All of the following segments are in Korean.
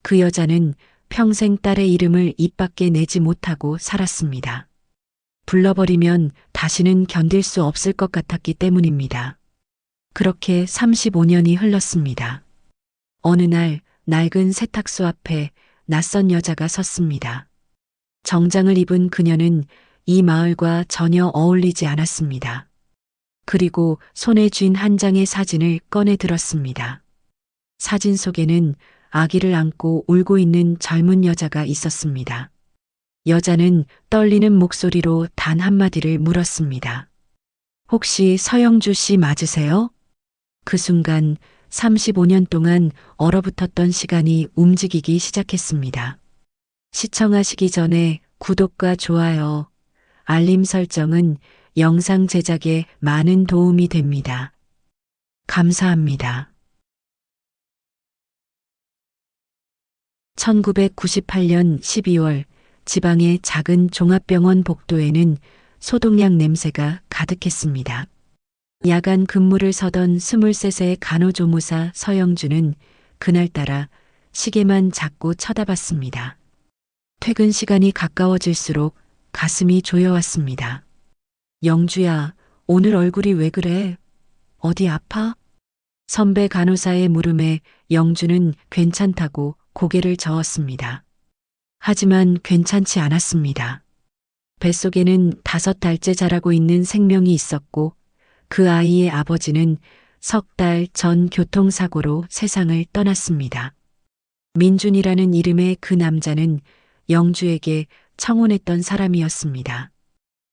그 여자는 평생 딸의 이름을 입 밖에 내지 못하고 살았습니다. 불러버리면 다시는 견딜 수 없을 것 같았기 때문입니다. 그렇게 35년이 흘렀습니다. 어느 날 낡은 세탁소 앞에 낯선 여자가 섰습니다. 정장을 입은 그녀는 이 마을과 전혀 어울리지 않았습니다. 그리고 손에 쥔 한 장의 사진을 꺼내 들었습니다. 사진 속에는 아기를 안고 울고 있는 젊은 여자가 있었습니다. 여자는 떨리는 목소리로 단 한마디를 물었습니다. 혹시 서영주 씨 맞으세요? 그 순간 35년 동안 얼어붙었던 시간이 움직이기 시작했습니다. 시청하시기 전에 구독과 좋아요, 알림 설정은 영상 제작에 많은 도움이 됩니다. 감사합니다. 1998년 12월 지방의 작은 종합병원 복도에는 소독약 냄새가 가득했습니다. 야간 근무를 서던 23세의 간호조무사 서영주는 그날따라 시계만 자꾸 쳐다봤습니다. 퇴근 시간이 가까워질수록 가슴이 조여왔습니다. 영주야, 오늘 얼굴이 왜 그래? 어디 아파? 선배 간호사의 물음에 영주는 괜찮다고 고개를 저었습니다. 하지만 괜찮지 않았습니다. 뱃속에는 5달째 자라고 있는 생명이 있었고 그 아이의 아버지는 석 달 전 교통사고로 세상을 떠났습니다. 민준이라는 이름의 그 남자는 영주에게 청혼했던 사람이었습니다.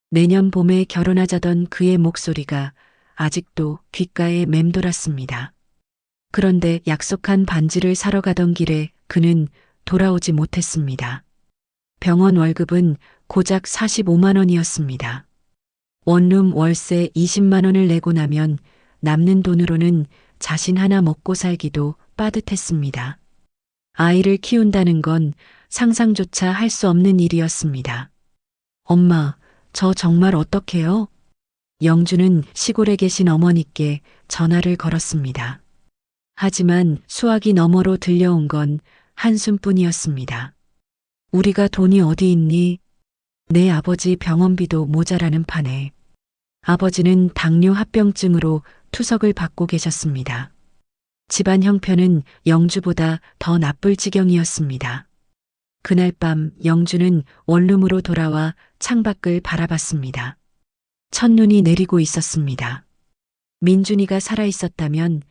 내년 봄에 결혼하자던 그의 목소리가 아직도 귓가에 맴돌았습니다. 그런데 약속한 반지를 사러 가던 길에 그는 돌아오지 못했습니다. 병원 월급은 고작 45만 원이었습니다. 원룸 월세 20만 원을 내고 나면 남는 돈으로는 자신 하나 먹고 살기도 빠듯했습니다. 아이를 키운다는 건 상상조차 할 수 없는 일이었습니다. 엄마, 저 정말 어떡해요? 영주는 시골에 계신 어머니께 전화를 걸었습니다. 하지만 수화기 너머로 들려온 건 한숨뿐이었습니다. 우리가 돈이 어디 있니? 내 아버지 병원비도 모자라는 판에. 아버지는 당뇨 합병증으로 투석을 받고 계셨습니다. 집안 형편은 영주보다 더 나쁠 지경이었습니다. 그날 밤 영주는 원룸으로 돌아와 창밖을 바라봤습니다. 첫눈이 내리고 있었습니다. 민준이가 살아있었다면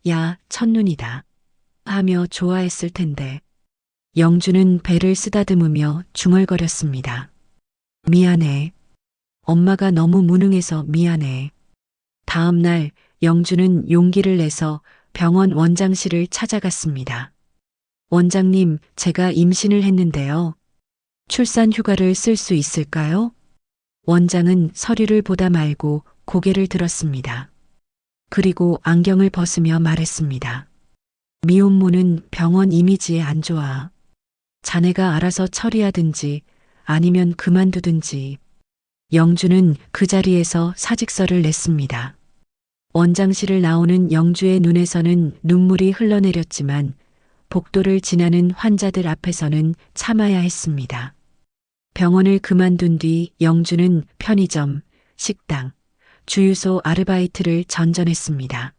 야, 첫눈이다 하며 좋아했을 텐데. 영주는 배를 쓰다듬으며 중얼거렸습니다. 미안해. 엄마가 너무 무능해서 미안해. 다음 날 영주는 용기를 내서 병원 원장실을 찾아갔습니다. 원장님, 제가 임신을 했는데요. 출산 휴가를 쓸 수 있을까요? 원장은 서류를 보다 말고 고개를 들었습니다. 그리고 안경을 벗으며 말했습니다. 미혼모는 병원 이미지에 안 좋아. 자네가 알아서 처리하든지 아니면 그만두든지. 영주는 그 자리에서 사직서를 냈습니다. 원장실을 나오는 영주의 눈에서는 눈물이 흘러내렸지만 복도를 지나는 환자들 앞에서는 참아야 했습니다. 병원을 그만둔 뒤 영주는 편의점, 식당, 주유소 아르바이트를 전전했습니다.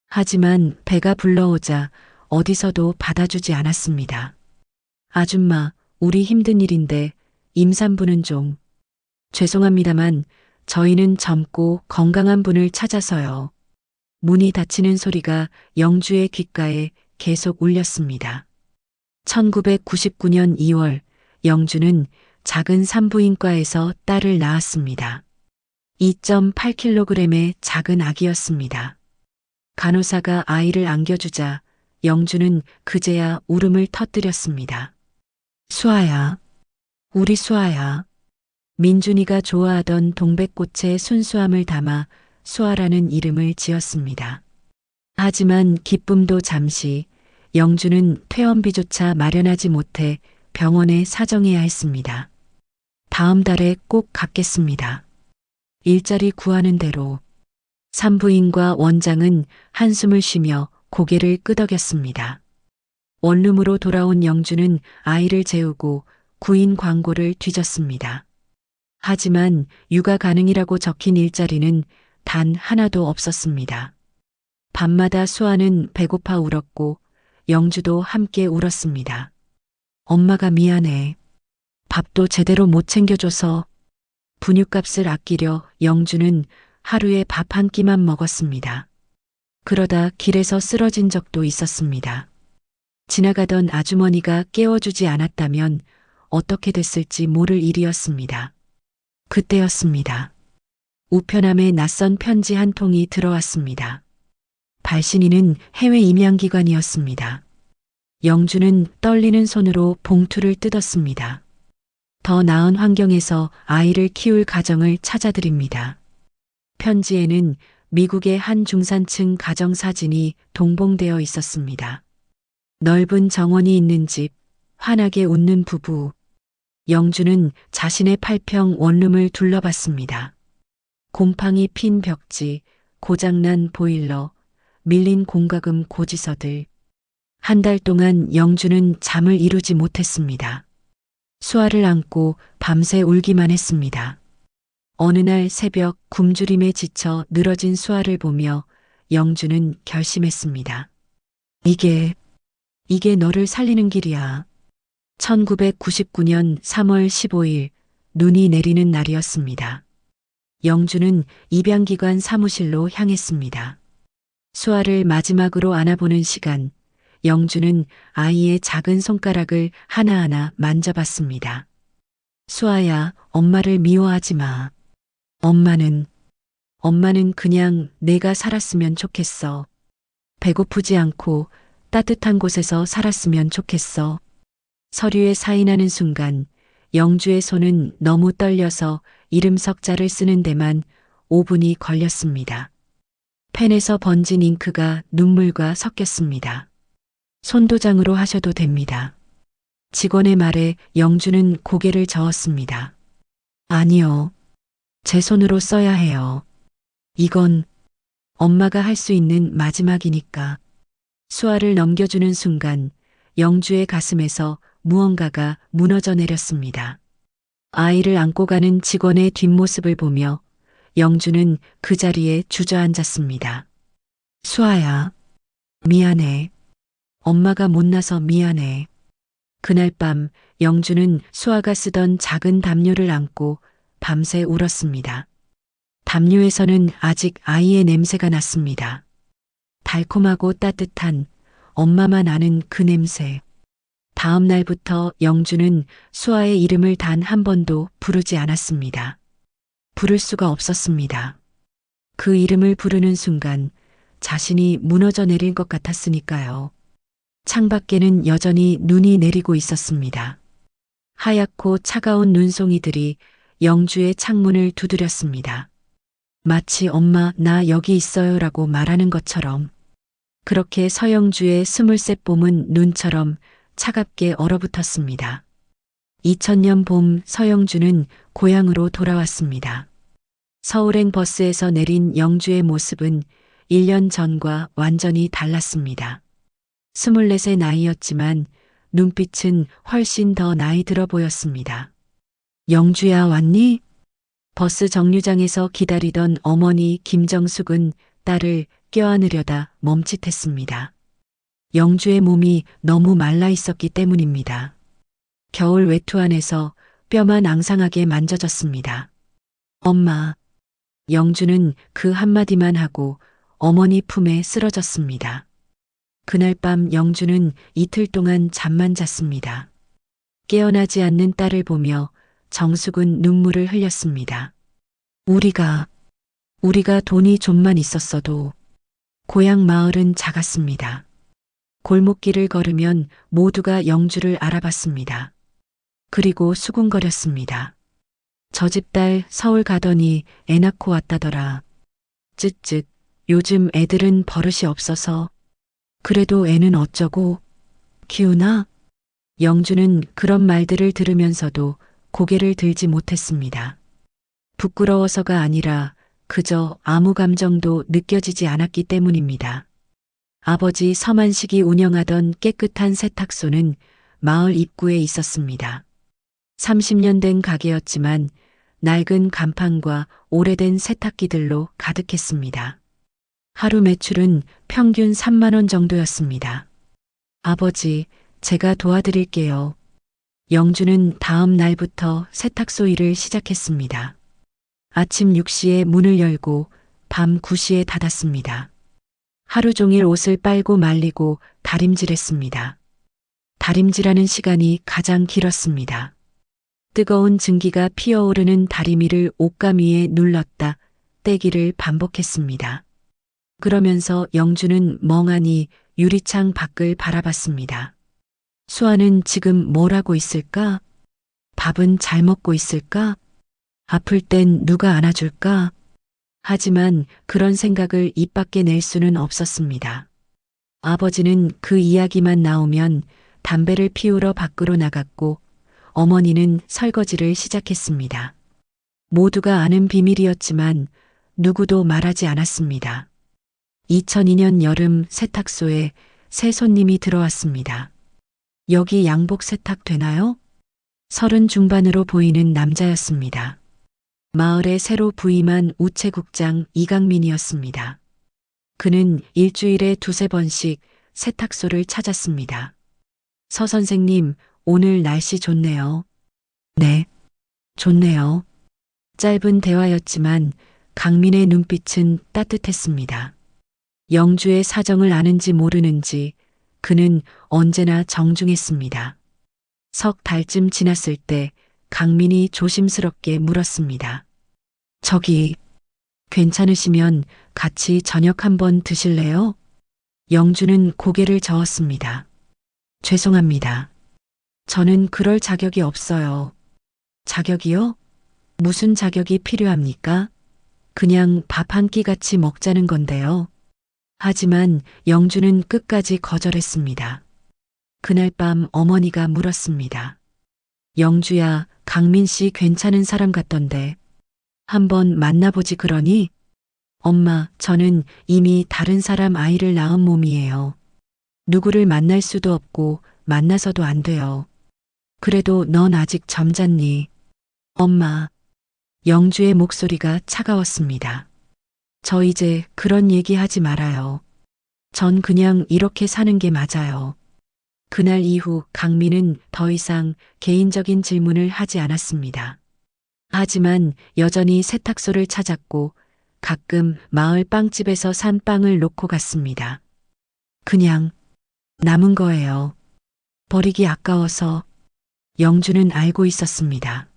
하지만 배가 불러오자 어디서도 받아주지 않았습니다. 아줌마, 우리 힘든 일인데 임산부는 좀. 죄송합니다만 저희는 젊고 건강한 분을 찾아서요. 문이 닫히는 소리가 영주의 귓가에 계속 울렸습니다. 1999년 2월 영주는 작은 산부인과에서 딸을 낳았습니다. 2.8kg의 작은 아기였습니다. 간호사가 아이를 안겨주자 영주는 그제야 울음을 터뜨렸습니다. 수아야, 우리 수아야. 민준이가 좋아하던 동백꽃의 순수함을 담아 수아라는 이름을 지었습니다. 하지만 기쁨도 잠시, 영주는 퇴원비조차 마련하지 못해 병원에 사정해야 했습니다. 다음 달에 꼭 갚겠습니다. 일자리 구하는 대로. 산부인과 원장은 한숨을 쉬며 고개를 끄덕였습니다. 원룸으로 돌아온 영주는 아이를 재우고 구인 광고를 뒤졌습니다. 하지만 육아 가능이라고 적힌 일자리는 단 하나도 없었습니다. 밤마다 수아는 배고파 울었고 영주도 함께 울었습니다. 엄마가 미안해. 밥도 제대로 못 챙겨줘서. 분유값을 아끼려 영주는 하루에 밥 한 끼만 먹었습니다. 그러다 길에서 쓰러진 적도 있었습니다. 지나가던 아주머니가 깨워주지 않았다면 어떻게 됐을지 모를 일이었습니다. 그때였습니다. 우편함에 낯선 편지 한 통이 들어왔습니다. 발신인은 해외 임양기관이었습니다. 영주는 떨리는 손으로 봉투를 뜯었습니다. 더 나은 환경에서 아이를 키울 가정을 찾아드립니다. 편지에는 미국의 한 중산층 가정 사진이 동봉되어 있었습니다. 넓은 정원이 있는 집, 환하게 웃는 부부. 영주는 자신의 8평 원룸을 둘러봤습니다. 곰팡이 핀 벽지, 고장난 보일러, 밀린 공과금 고지서들. 한 달 동안 영주는 잠을 이루지 못했습니다. 수아를 안고 밤새 울기만 했습니다. 어느 날 새벽 굶주림에 지쳐 늘어진 수아를 보며 영주는 결심했습니다. 이게 너를 살리는 길이야. 1999년 3월 15일 눈이 내리는 날이었습니다. 영주는 입양기관 사무실로 향했습니다. 수아를 마지막으로 안아보는 시간, 영주는 아이의 작은 손가락을 하나하나 만져봤습니다. 수아야, 엄마를 미워하지 마. 엄마는 그냥 내가 살았으면 좋겠어. 배고프지 않고 따뜻한 곳에서 살았으면 좋겠어. 서류에 사인하는 순간 영주의 손은 너무 떨려서 이름 석자를 쓰는 데만 5분이 걸렸습니다. 펜에서 번진 잉크가 눈물과 섞였습니다. 손도장으로 하셔도 됩니다. 직원의 말에 영주는 고개를 저었습니다. 아니요. 제 손으로 써야 해요. 이건 엄마가 할 수 있는 마지막이니까. 수아를 넘겨주는 순간 영주의 가슴에서 무언가가 무너져 내렸습니다. 아이를 안고 가는 직원의 뒷모습을 보며 영주는 그 자리에 주저앉았습니다. 수아야, 미안해. 엄마가 못나서 미안해. 그날 밤 영주는 수아가 쓰던 작은 담요를 안고 밤새 울었습니다. 담요에서는 아직 아이의 냄새가 났습니다. 달콤하고 따뜻한 엄마만 아는 그 냄새. 다음 날부터 영주는 수아의 이름을 단 한 번도 부르지 않았습니다. 부를 수가 없었습니다. 그 이름을 부르는 순간 자신이 무너져 내릴 것 같았으니까요. 창밖에는 여전히 눈이 내리고 있었습니다. 하얗고 차가운 눈송이들이 영주의 창문을 두드렸습니다. 마치 엄마 나 여기 있어요라고 말하는 것처럼. 그렇게 서영주의 스물셋 봄은 눈처럼 차갑게 얼어붙었습니다. 2000년 봄 서영주는 고향으로 돌아왔습니다. 서울행 버스에서 내린 영주의 모습은 1년 전과 완전히 달랐습니다. 24의 나이였지만 눈빛은 훨씬 더 나이 들어 보였습니다. 영주야 왔니? 버스 정류장에서 기다리던 어머니 김정숙은 딸을 껴안으려다 멈칫했습니다. 영주의 몸이 너무 말라 있었기 때문입니다. 겨울 외투 안에서 뼈만 앙상하게 만져졌습니다. 엄마. 영주는 그 한마디만 하고 어머니 품에 쓰러졌습니다. 그날 밤 영주는 이틀 동안 잠만 잤습니다. 깨어나지 않는 딸을 보며 정숙은 눈물을 흘렸습니다. 우리가 돈이 좀만 있었어도 고향 마을은 작았습니다. 골목길을 걸으면 모두가 영주를 알아봤습니다. 그리고 수군거렸습니다. 저 집 딸 서울 가더니 애 낳고 왔다더라. 쯧쯧 요즘 애들은 버릇이 없어서. 그래도 애는 어쩌고 키우나? 영주는 그런 말들을 들으면서도 고개를 들지 못했습니다. 부끄러워서가 아니라 그저 아무 감정도 느껴지지 않았기 때문입니다. 아버지 서만식이 운영하던 깨끗한 세탁소는 마을 입구에 있었습니다. 30년 된 가게였지만 낡은 간판과 오래된 세탁기들로 가득했습니다. 하루 매출은 평균 3만 원 정도였습니다. 아버지, 제가 도와드릴게요. 영주는 다음 날부터 세탁소 일을 시작했습니다. 아침 6시에 문을 열고 밤 9시에 닫았습니다. 하루 종일 옷을 빨고 말리고 다림질했습니다. 다림질하는 시간이 가장 길었습니다. 뜨거운 증기가 피어오르는 다리미를 옷가미에 눌렀다 떼기를 반복했습니다. 그러면서 영주는 멍하니 유리창 밖을 바라봤습니다. 수아는 지금 뭘 하고 있을까? 밥은 잘 먹고 있을까? 아플 땐 누가 안아줄까? 하지만 그런 생각을 입 밖에 낼 수는 없었습니다. 아버지는 그 이야기만 나오면 담배를 피우러 밖으로 나갔고 어머니는 설거지를 시작했습니다. 모두가 아는 비밀이었지만 누구도 말하지 않았습니다. 2002년 여름 세탁소에 새 손님이 들어왔습니다. 여기 양복 세탁 되나요? 30 중반으로 보이는 남자였습니다. 마을에 새로 부임한 우체국장 이강민이었습니다. 그는 일주일에 두세 번씩 세탁소를 찾았습니다. 서 선생님, 오늘 날씨 좋네요. 네, 좋네요. 짧은 대화였지만 강민의 눈빛은 따뜻했습니다. 영주의 사정을 아는지 모르는지 그는 언제나 정중했습니다. 석 달쯤 지났을 때 강민이 조심스럽게 물었습니다. 저기, 괜찮으시면 같이 저녁 한번 드실래요? 영주는 고개를 저었습니다. 죄송합니다. 저는 그럴 자격이 없어요. 자격이요? 무슨 자격이 필요합니까? 그냥 밥 한 끼 같이 먹자는 건데요. 하지만 영주는 끝까지 거절했습니다. 그날 밤 어머니가 물었습니다. 영주야, 강민 씨 괜찮은 사람 같던데. 한번 만나보지 그러니? 엄마, 저는 이미 다른 사람 아이를 낳은 몸이에요. 누구를 만날 수도 없고 만나서도 안 돼요. 그래도 넌 아직 점잖니? 엄마. 영주의 목소리가 차가웠습니다. 저 이제 그런 얘기 하지 말아요. 전 그냥 이렇게 사는 게 맞아요. 그날 이후 강민은 더 이상 개인적인 질문을 하지 않았습니다. 하지만 여전히 세탁소를 찾았고 가끔 마을 빵집에서 산 빵을 놓고 갔습니다. 그냥 남은 거예요. 버리기 아까워서. 영주는 알고 있었습니다.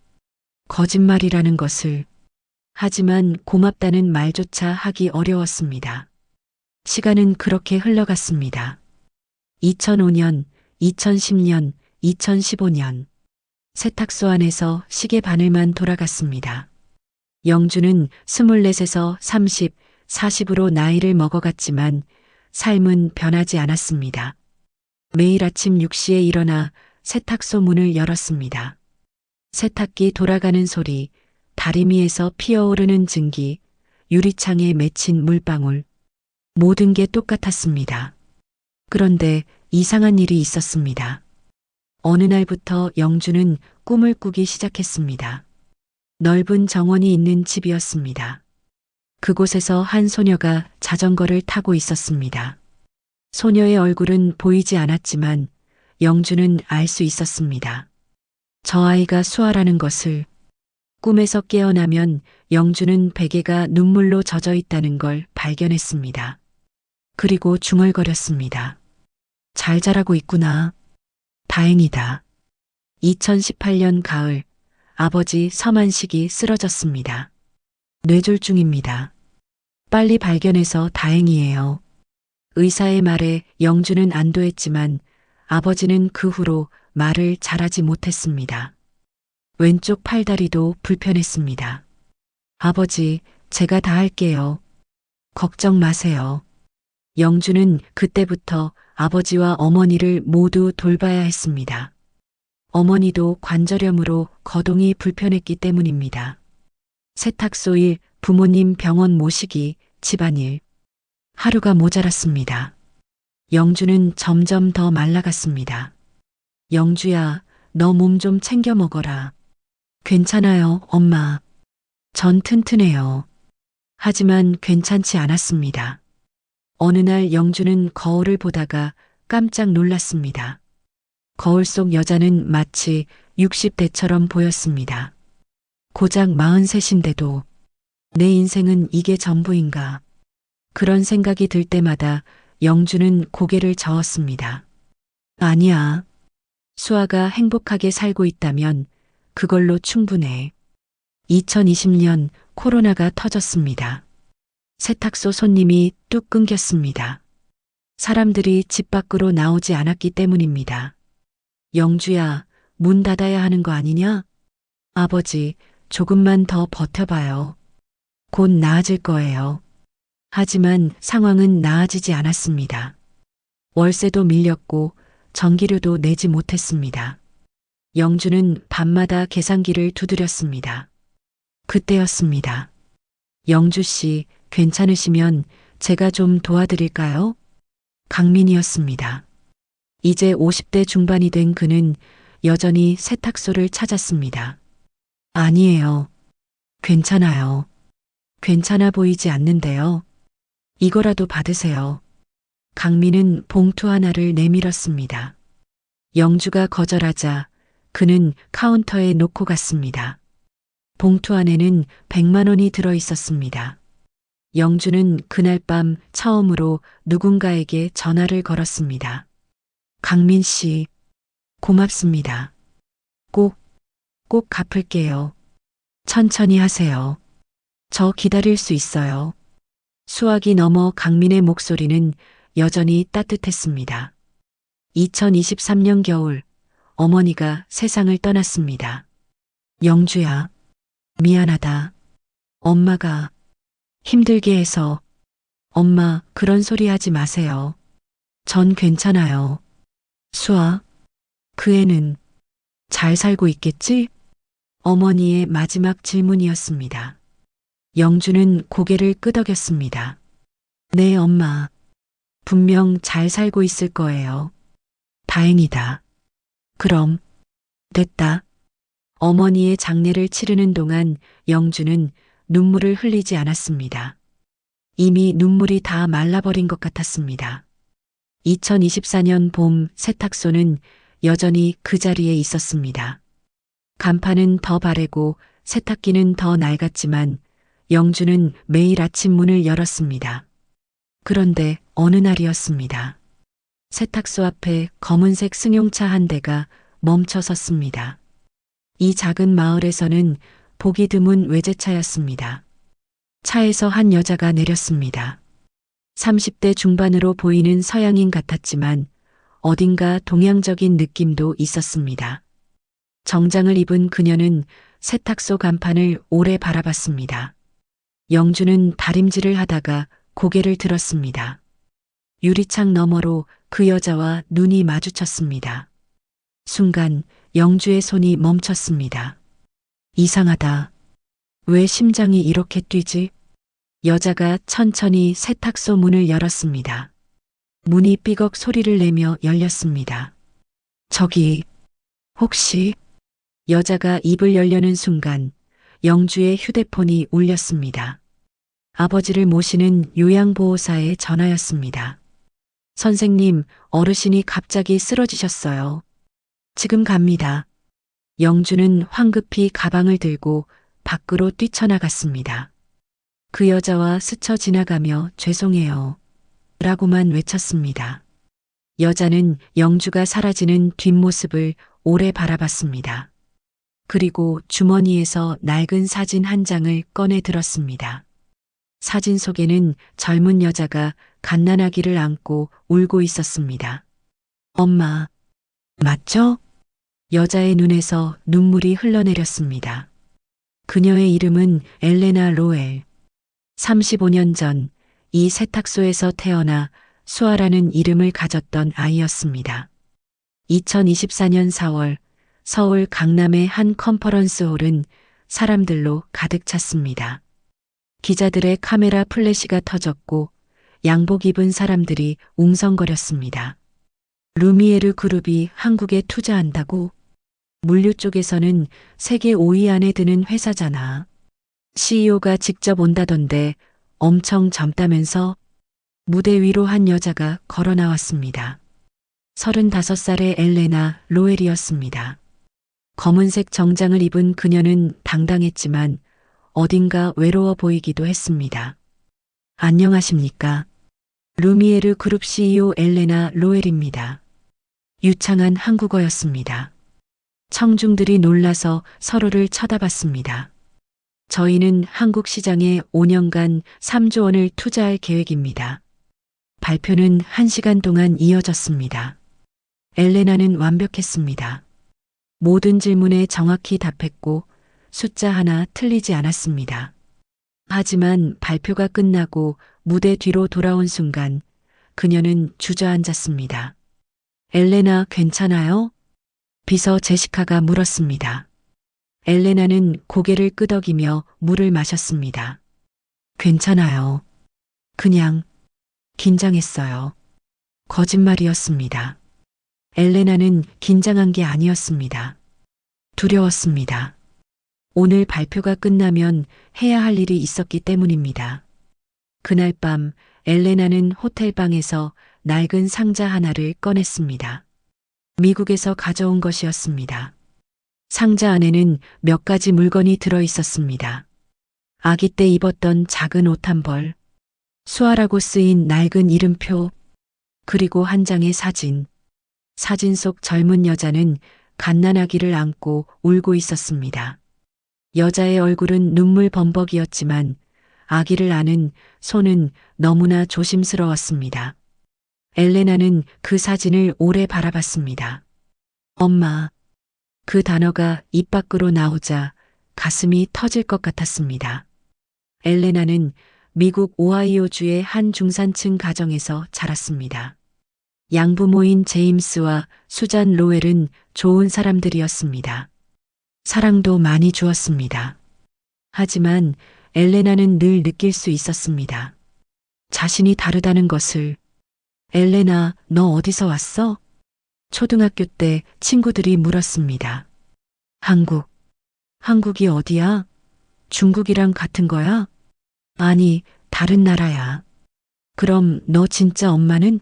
거짓말이라는 것을. 하지만 고맙다는 말조차 하기 어려웠습니다. 시간은 그렇게 흘러갔습니다. 2005년, 2010년, 2015년. 세탁소 안에서 시계 바늘만 돌아갔습니다. 영주는 24에서 30, 40으로 나이를 먹어갔지만 삶은 변하지 않았습니다. 매일 아침 6시에 일어나 세탁소 문을 열었습니다. 세탁기 돌아가는 소리, 다리미에서 피어오르는 증기, 유리창에 맺힌 물방울. 모든 게 똑같았습니다. 그런데 이상한 일이 있었습니다. 어느 날부터 영주는 꿈을 꾸기 시작했습니다. 넓은 정원이 있는 집이었습니다. 그곳에서 한 소녀가 자전거를 타고 있었습니다. 소녀의 얼굴은 보이지 않았지만 영주는 알 수 있었습니다. 저 아이가 수아라는 것을. 꿈에서 깨어나면 영주는 베개가 눈물로 젖어 있다는 걸 발견했습니다. 그리고 중얼거렸습니다. 잘 자라고 있구나. 다행이다. 2018년 가을, 아버지 서만식이 쓰러졌습니다. 뇌졸중입니다. 빨리 발견해서 다행이에요. 의사의 말에 영주는 안도했지만 아버지는 그 후로 말을 잘하지 못했습니다. 왼쪽 팔다리도 불편했습니다. 아버지, 제가 다 할게요. 걱정 마세요. 영주는 그때부터 아버지와 어머니를 모두 돌봐야 했습니다. 어머니도 관절염으로 거동이 불편했기 때문입니다. 세탁소 일, 부모님 병원 모시기, 집안일. 하루가 모자랐습니다. 영주는 점점 더 말라갔습니다. 영주야, 너 몸 좀 챙겨 먹어라. 괜찮아요, 엄마. 전 튼튼해요. 하지만 괜찮지 않았습니다. 어느 날 영주는 거울을 보다가 깜짝 놀랐습니다. 거울 속 여자는 마치 60대처럼 보였습니다. 고작 43인데도 내 인생은 이게 전부인가. 그런 생각이 들 때마다 영주는 고개를 저었습니다. 아니야. 수아가 행복하게 살고 있다면 그걸로 충분해. 2020년 코로나가 터졌습니다. 세탁소 손님이 뚝 끊겼습니다. 사람들이 집 밖으로 나오지 않았기 때문입니다. 영주야, 문 닫아야 하는 거 아니냐? 아버지, 조금만 더 버텨봐요. 곧 나아질 거예요. 하지만 상황은 나아지지 않았습니다. 월세도 밀렸고 전기료도 내지 못했습니다. 영주는 밤마다 계산기를 두드렸습니다. 그때였습니다. 영주 씨, 괜찮으시면 제가 좀 도와드릴까요? 강민이었습니다. 이제 50대 중반이 된 그는 여전히 세탁소를 찾았습니다. 아니에요. 괜찮아요. 괜찮아 보이지 않는데요. 이거라도 받으세요. 강민은 봉투 하나를 내밀었습니다. 영주가 거절하자 그는 카운터에 놓고 갔습니다. 봉투 안에는 100만 원이 들어 있었습니다. 영주는 그날 밤 처음으로 누군가에게 전화를 걸었습니다. 강민 씨, 고맙습니다. 꼭 갚을게요. 천천히 하세요. 저 기다릴 수 있어요. 수화기 너머 강민의 목소리는 여전히 따뜻했습니다. 2023년 겨울, 어머니가 세상을 떠났습니다. 영주야, 미안하다. 엄마가 힘들게 해서. 엄마, 그런 소리 하지 마세요. 전 괜찮아요. 수아, 그 애는 잘 살고 있겠지? 어머니의 마지막 질문이었습니다. 영주는 고개를 끄덕였습니다. 네, 엄마. 분명 잘 살고 있을 거예요. 다행이다. 그럼, 됐다. 어머니의 장례를 치르는 동안 영주는 눈물을 흘리지 않았습니다. 이미 눈물이 다 말라버린 것 같았습니다. 2024년 봄 세탁소는 여전히 그 자리에 있었습니다. 간판은 더 바래고 세탁기는 더 낡았지만 영주는 매일 아침 문을 열었습니다. 그런데 어느 날이었습니다. 세탁소 앞에 검은색 승용차 한 대가 멈춰 섰습니다. 이 작은 마을에서는 보기 드문 외제차였습니다. 차에서 한 여자가 내렸습니다. 30대 중반으로 보이는 서양인 같았지만 어딘가 동양적인 느낌도 있었습니다. 정장을 입은 그녀는 세탁소 간판을 오래 바라봤습니다. 영주는 다림질을 하다가 고개를 들었습니다. 유리창 너머로 그 여자와 눈이 마주쳤습니다. 순간 영주의 손이 멈췄습니다. 이상하다. 왜 심장이 이렇게 뛰지? 여자가 천천히 세탁소 문을 열었습니다. 문이 삐걱 소리를 내며 열렸습니다. 저기, 혹시? 여자가 입을 열려는 순간 영주의 휴대폰이 울렸습니다. 아버지를 모시는 요양보호사의 전화였습니다. 선생님, 어르신이 갑자기 쓰러지셨어요. 지금 갑니다. 영주는 황급히 가방을 들고 밖으로 뛰쳐나갔습니다. 그 여자와 스쳐 지나가며 죄송해요. 라고만 외쳤습니다. 여자는 영주가 사라지는 뒷모습을 오래 바라봤습니다. 그리고 주머니에서 낡은 사진 한 장을 꺼내 들었습니다. 사진 속에는 젊은 여자가 갓난아기를 안고 울고 있었습니다. 엄마, 맞죠? 여자의 눈에서 눈물이 흘러내렸습니다. 그녀의 이름은 엘레나 로엘. 35년 전 이 세탁소에서 태어나 수아라는 이름을 가졌던 아이였습니다. 2024년 4월 서울 강남의 한 컨퍼런스 홀은 사람들로 가득 찼습니다. 기자들의 카메라 플래시가 터졌고 양복 입은 사람들이 웅성거렸습니다. 루미에르 그룹이 한국에 투자한다고? 물류 쪽에서는 세계 5위 안에 드는 회사잖아. CEO가 직접 온다던데 엄청 젊다면서? 무대 위로 한 여자가 걸어 나왔습니다. 35살의 엘레나 로엘이었습니다. 검은색 정장을 입은 그녀는 당당했지만 어딘가 외로워 보이기도 했습니다. 안녕하십니까? 루미에르 그룹 CEO 엘레나 로엘입니다. 유창한 한국어였습니다. 청중들이 놀라서 서로를 쳐다봤습니다. 저희는 한국 시장에 5년간 3조 원을 투자할 계획입니다. 발표는 1시간 동안 이어졌습니다. 엘레나는 완벽했습니다. 모든 질문에 정확히 답했고 숫자 하나 틀리지 않았습니다. 하지만 발표가 끝나고 무대 뒤로 돌아온 순간 그녀는 주저앉았습니다. 엘레나 괜찮아요? 비서 제시카가 물었습니다. 엘레나는 고개를 끄덕이며 물을 마셨습니다. 괜찮아요. 그냥 긴장했어요. 거짓말이었습니다. 엘레나는 긴장한 게 아니었습니다. 두려웠습니다. 오늘 발표가 끝나면 해야 할 일이 있었기 때문입니다. 그날 밤 엘레나는 호텔방에서 낡은 상자 하나를 꺼냈습니다. 미국에서 가져온 것이었습니다. 상자 안에는 몇 가지 물건이 들어 있었습니다. 아기 때 입었던 작은 옷 한 벌, 수아라고 쓰인 낡은 이름표, 그리고 한 장의 사진. 사진 속 젊은 여자는 갓난아기를 안고 울고 있었습니다. 여자의 얼굴은 눈물 범벅이었지만 아기를 안은 손은 너무나 조심스러웠습니다. 엘레나는 그 사진을 오래 바라봤습니다. 엄마. 그 단어가 입 밖으로 나오자 가슴이 터질 것 같았습니다. 엘레나는 미국 오하이오주의 한 중산층 가정에서 자랐습니다. 양부모인 제임스와 수잔 로엘은 좋은 사람들이었습니다. 사랑도 많이 주었습니다. 하지만 엘레나는 늘 느낄 수 있었습니다. 자신이 다르다는 것을. 엘레나, 너 어디서 왔어? 초등학교 때 친구들이 물었습니다. 한국. 한국이 어디야? 중국이랑 같은 거야? 아니, 다른 나라야. 그럼 너 진짜 엄마는?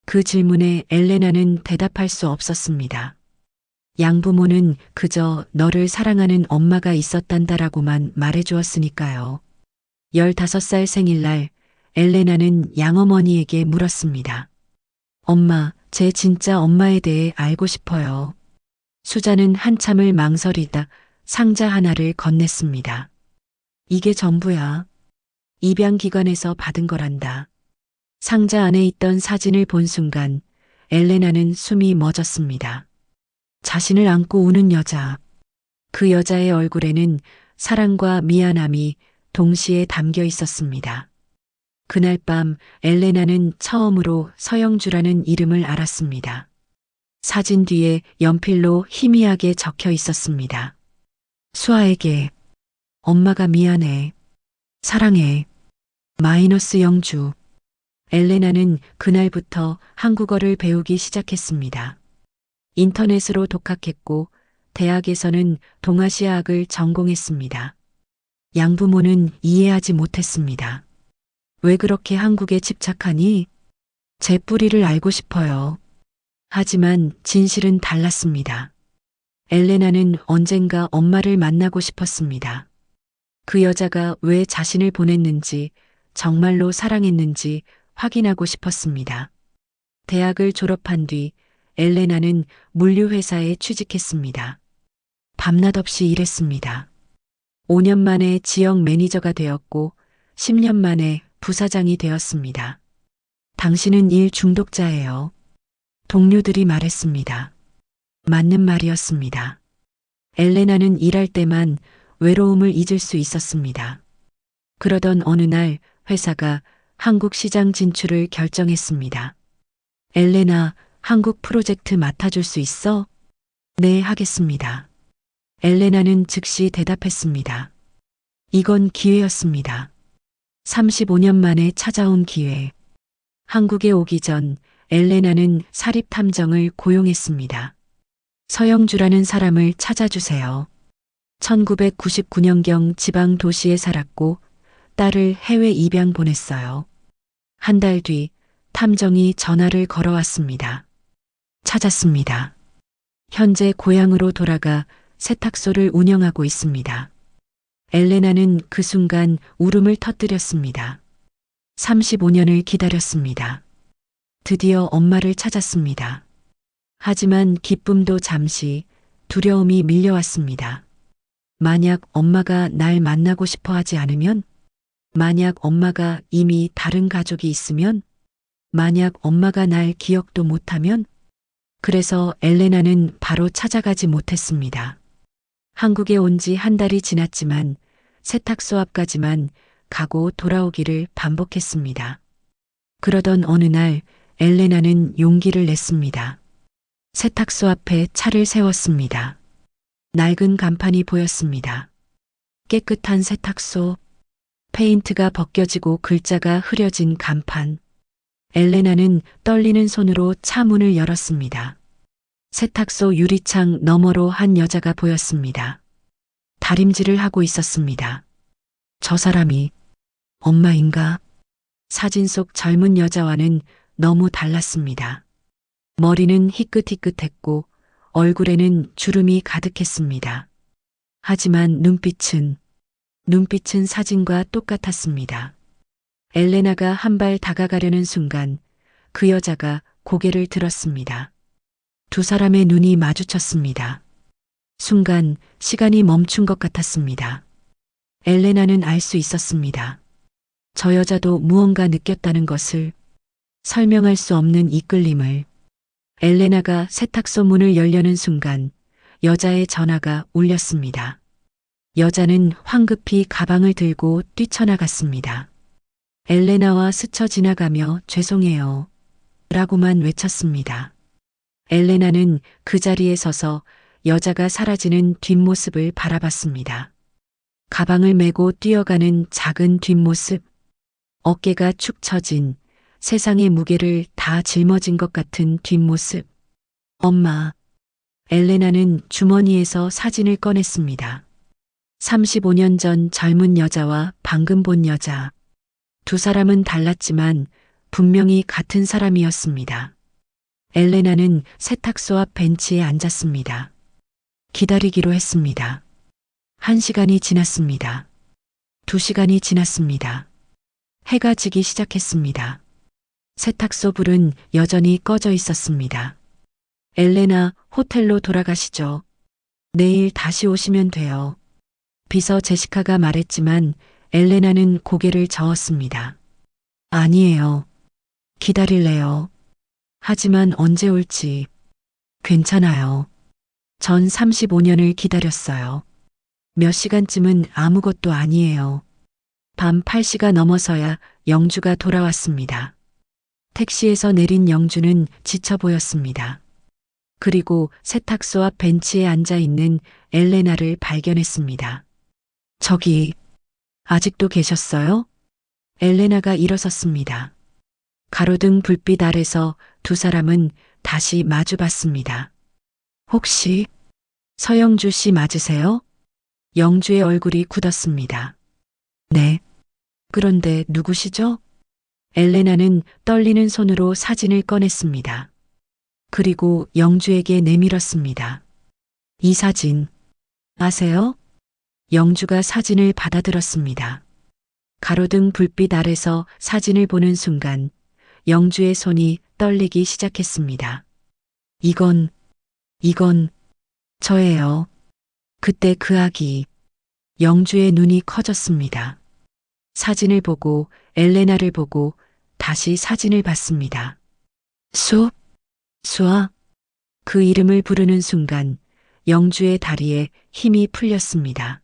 그 질문에 엘레나는 대답할 수 없었습니다. 양부모는 그저 너를 사랑하는 엄마가 있었단다라고만 말해주었으니까요. 15살 생일날 엘레나는 양어머니에게 물었습니다. 엄마, 제 진짜 엄마에 대해 알고 싶어요. 수자는 한참을 망설이다 상자 하나를 건넸습니다. 이게 전부야. 입양기관에서 받은 거란다. 상자 안에 있던 사진을 본 순간 엘레나는 숨이 멎었습니다. 자신을 안고 우는 여자. 그 여자의 얼굴에는 사랑과 미안함이 동시에 담겨 있었습니다. 그날 밤 엘레나는 처음으로 서영주라는 이름을 알았습니다. 사진 뒤에 연필로 희미하게 적혀 있었습니다. 수아에게 엄마가 미안해. 사랑해. 마이너스 영주. 엘레나는 그날부터 한국어를 배우기 시작했습니다. 인터넷으로 독학했고 대학에서는 동아시아학을 전공했습니다. 양부모는 이해하지 못했습니다. 왜 그렇게 한국에 집착하니? 제 뿌리를 알고 싶어요. 하지만 진실은 달랐습니다. 엘레나는 언젠가 엄마를 만나고 싶었습니다. 그 여자가 왜 자신을 보냈는지, 정말로 사랑했는지 확인하고 싶었습니다. 대학을 졸업한 뒤 엘레나는 물류회사에 취직했습니다. 밤낮 없이 일했습니다. 5년 만에 지역 매니저가 되었고 10년 만에 부사장이 되었습니다. 당신은 일 중독자예요. 동료들이 말했습니다. 맞는 말이었습니다. 엘레나는 일할 때만 외로움을 잊을 수 있었습니다. 그러던 어느 날 회사가 한국 시장 진출을 결정했습니다. 엘레나, 한국 프로젝트 맡아줄 수 있어? 네, 하겠습니다. 엘레나는 즉시 대답했습니다. 이건 기회였습니다. 35년 만에 찾아온 기회. 한국에 오기 전 엘레나는 사립탐정을 고용했습니다. 서영주라는 사람을 찾아주세요. 1999년경 지방 도시에 살았고 딸을 해외 입양 보냈어요. 한 달 뒤 탐정이 전화를 걸어왔습니다. 찾았습니다. 현재 고향으로 돌아가 세탁소를 운영하고 있습니다. 엘레나는 그 순간 울음을 터뜨렸습니다. 35년을 기다렸습니다. 드디어 엄마를 찾았습니다. 하지만 기쁨도 잠시, 두려움이 밀려왔습니다. 만약 엄마가 날 만나고 싶어 하지 않으면? 만약 엄마가 이미 다른 가족이 있으면? 만약 엄마가 날 기억도 못하면? 그래서 엘레나는 바로 찾아가지 못했습니다. 한국에 온 지 한 달이 지났지만 세탁소 앞까지만 가고 돌아오기를 반복했습니다. 그러던 어느 날 엘레나는 용기를 냈습니다. 세탁소 앞에 차를 세웠습니다. 낡은 간판이 보였습니다. 깨끗한 세탁소, 페인트가 벗겨지고 글자가 흐려진 간판. 엘레나는 떨리는 손으로 차 문을 열었습니다. 세탁소 유리창 너머로 한 여자가 보였습니다. 다림질을 하고 있었습니다. 저 사람이 엄마인가? 사진 속 젊은 여자와는 너무 달랐습니다. 머리는 희끗희끗했고 얼굴에는 주름이 가득했습니다. 하지만 눈빛은 사진과 똑같았습니다. 엘레나가 한 발 다가가려는 순간 그 여자가 고개를 들었습니다. 두 사람의 눈이 마주쳤습니다. 순간 시간이 멈춘 것 같았습니다. 엘레나는 알 수 있었습니다. 저 여자도 무언가 느꼈다는 것을, 설명할 수 없는 이끌림을. 엘레나가 세탁소 문을 열려는 순간 여자의 전화가 울렸습니다. 여자는 황급히 가방을 들고 뛰쳐나갔습니다. 엘레나와 스쳐 지나가며 죄송해요. 라고만 외쳤습니다. 엘레나는 그 자리에 서서 여자가 사라지는 뒷모습을 바라봤습니다. 가방을 메고 뛰어가는 작은 뒷모습, 어깨가 축 처진 세상의 무게를 다 짊어진 것 같은 뒷모습. 엄마. 엘레나는 주머니에서 사진을 꺼냈습니다. 35년 전 젊은 여자와 방금 본 여자. 두 사람은 달랐지만 분명히 같은 사람이었습니다. 엘레나는 세탁소 앞 벤치에 앉았습니다. 기다리기로 했습니다. 1시간이 지났습니다. 2시간이 지났습니다. 해가 지기 시작했습니다. 세탁소 불은 여전히 꺼져 있었습니다. 엘레나, 호텔로 돌아가시죠. 내일 다시 오시면 돼요. 비서 제시카가 말했지만 엘레나는 고개를 저었습니다. 아니에요. 기다릴래요. 하지만 언제 올지. 괜찮아요. 전 35년을 기다렸어요. 몇 시간쯤은 아무것도 아니에요. 밤 8시가 넘어서야 영주가 돌아왔습니다. 택시에서 내린 영주는 지쳐 보였습니다. 그리고 세탁소 앞 벤치에 앉아 있는 엘레나를 발견했습니다. 저기, 아직도 계셨어요? 엘레나가 일어섰습니다. 가로등 불빛 아래서 두 사람은 다시 마주 봤습니다. 혹시 서영주 씨 맞으세요? 영주의 얼굴이 굳었습니다. 네. 그런데 누구시죠? 엘레나는 떨리는 손으로 사진을 꺼냈습니다. 그리고 영주에게 내밀었습니다. 이 사진, 아세요? 영주가 사진을 받아들었습니다. 가로등 불빛 아래서 사진을 보는 순간 영주의 손이 떨리기 시작했습니다. 이건 저예요. 그때 그 아기. 영주의 눈이 커졌습니다. 사진을 보고 엘레나를 보고 다시 사진을 봤습니다. 수아. 그 이름을 부르는 순간 영주의 다리에 힘이 풀렸습니다.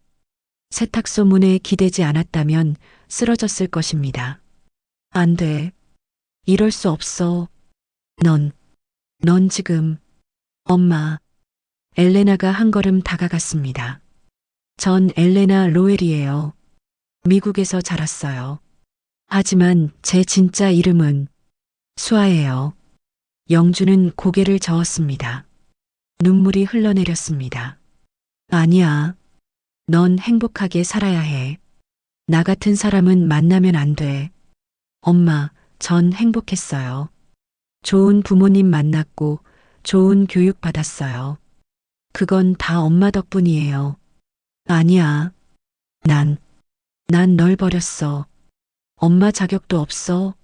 세탁소 문에 기대지 않았다면 쓰러졌을 것입니다. 안 돼. 이럴 수 없어. 넌 지금. 엄마. 엘레나가 한 걸음 다가갔습니다. 전 엘레나 로엘이에요. 미국에서 자랐어요. 하지만 제 진짜 이름은 수아예요. 영주는 고개를 저었습니다. 눈물이 흘러내렸습니다. 아니야. 넌 행복하게 살아야 해. 나 같은 사람은 만나면 안 돼. 엄마, 전 행복했어요. 좋은 부모님 만났고 좋은 교육 받았어요. 그건 다 엄마 덕분이에요. 아니야. 난, 난 널 버렸어. 엄마 자격도 없어.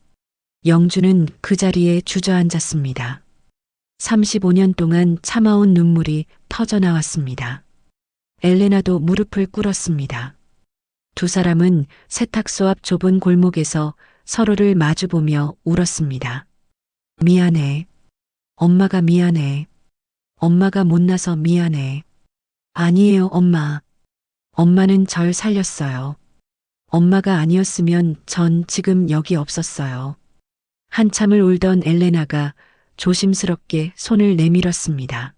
영주는 그 자리에 주저앉았습니다. 35년 동안 참아온 눈물이 터져 나왔습니다. 엘레나도 무릎을 꿇었습니다. 두 사람은 세탁소 앞 좁은 골목에서 서로를 마주보며 울었습니다. 미안해. 엄마가 미안해. 엄마가 못나서 미안해. 아니에요, 엄마. 엄마는 절 살렸어요. 엄마가 아니었으면 전 지금 여기 없었어요. 한참을 울던 엘레나가 조심스럽게 손을 내밀었습니다.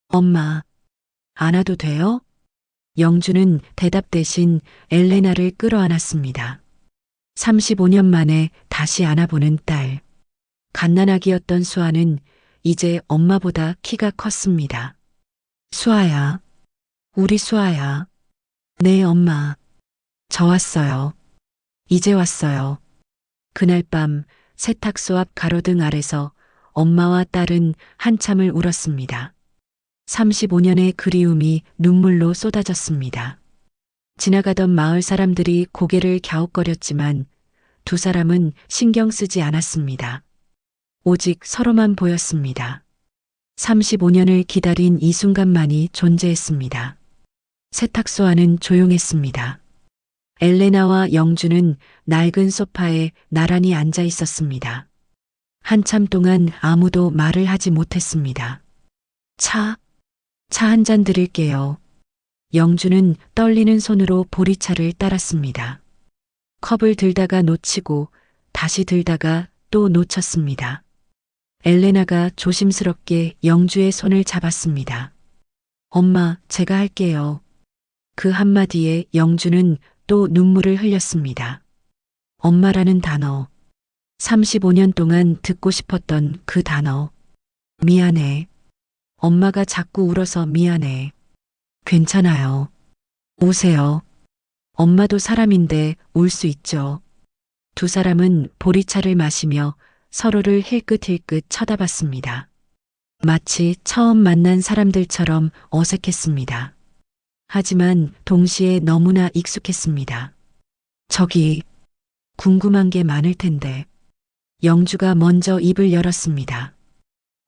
엄마, 안아도 돼요? 영주는 대답 대신 엘레나를 끌어안았습니다. 35년 만에 다시 안아보는 딸. 갓난아기였던 수아는 이제 엄마보다 키가 컸습니다. 수아야, 우리 수아야. 네, 엄마. 저 왔어요. 이제 왔어요. 그날 밤 세탁소 앞 가로등 아래서 엄마와 딸은 한참을 울었습니다. 35년의 그리움이 눈물로 쏟아졌습니다. 지나가던 마을 사람들이 고개를 갸웃거렸지만 두 사람은 신경 쓰지 않았습니다. 오직 서로만 보였습니다. 35년을 기다린 이 순간만이 존재했습니다. 세탁소 안은 조용했습니다. 엘레나와 영주는 낡은 소파에 나란히 앉아 있었습니다. 한참 동안 아무도 말을 하지 못했습니다. 차 한 잔 드릴게요. 영주는 떨리는 손으로 보리차를 따랐습니다. 컵을 들다가 놓치고 다시 들다가 또 놓쳤습니다. 엘레나가 조심스럽게 영주의 손을 잡았습니다. 엄마, 제가 할게요. 그 한마디에 영주는 또 눈물을 흘렸습니다. 엄마라는 단어. 35년 동안 듣고 싶었던 그 단어. 미안해. 엄마가 자꾸 울어서 미안해. 괜찮아요. 우세요. 엄마도 사람인데 울 수 있죠. 두 사람은 보리차를 마시며 서로를 힐끗힐끗 쳐다봤습니다. 마치 처음 만난 사람들처럼 어색했습니다. 하지만 동시에 너무나 익숙했습니다. 저기 궁금한 게 많을 텐데. 영주가 먼저 입을 열었습니다.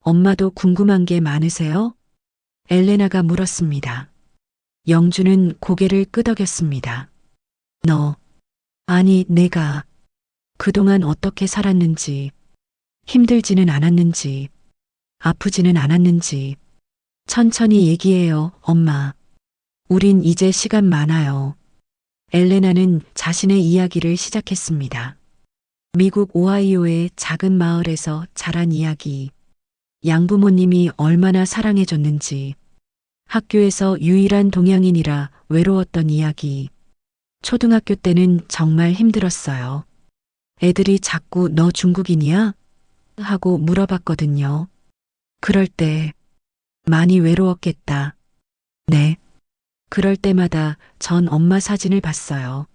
엄마도 궁금한 게 많으세요? 엘레나가 물었습니다. 영주는 고개를 끄덕였습니다. 아니 내가 그동안 어떻게 살았는지, 힘들지는 않았는지, 아프지는 않았는지 천천히 얘기해요, 엄마. 우린 이제 시간 많아요. 엘레나는 자신의 이야기를 시작했습니다. 미국 오하이오의 작은 마을에서 자란 이야기. 양부모님이 얼마나 사랑해줬는지. 학교에서 유일한 동양인이라 외로웠던 이야기. 초등학교 때는 정말 힘들었어요. 애들이 자꾸 너 중국인이야? 하고 물어봤거든요. 그럴 때 많이 외로웠겠다. 네. 그럴 때마다 전 엄마 사진을 봤어요.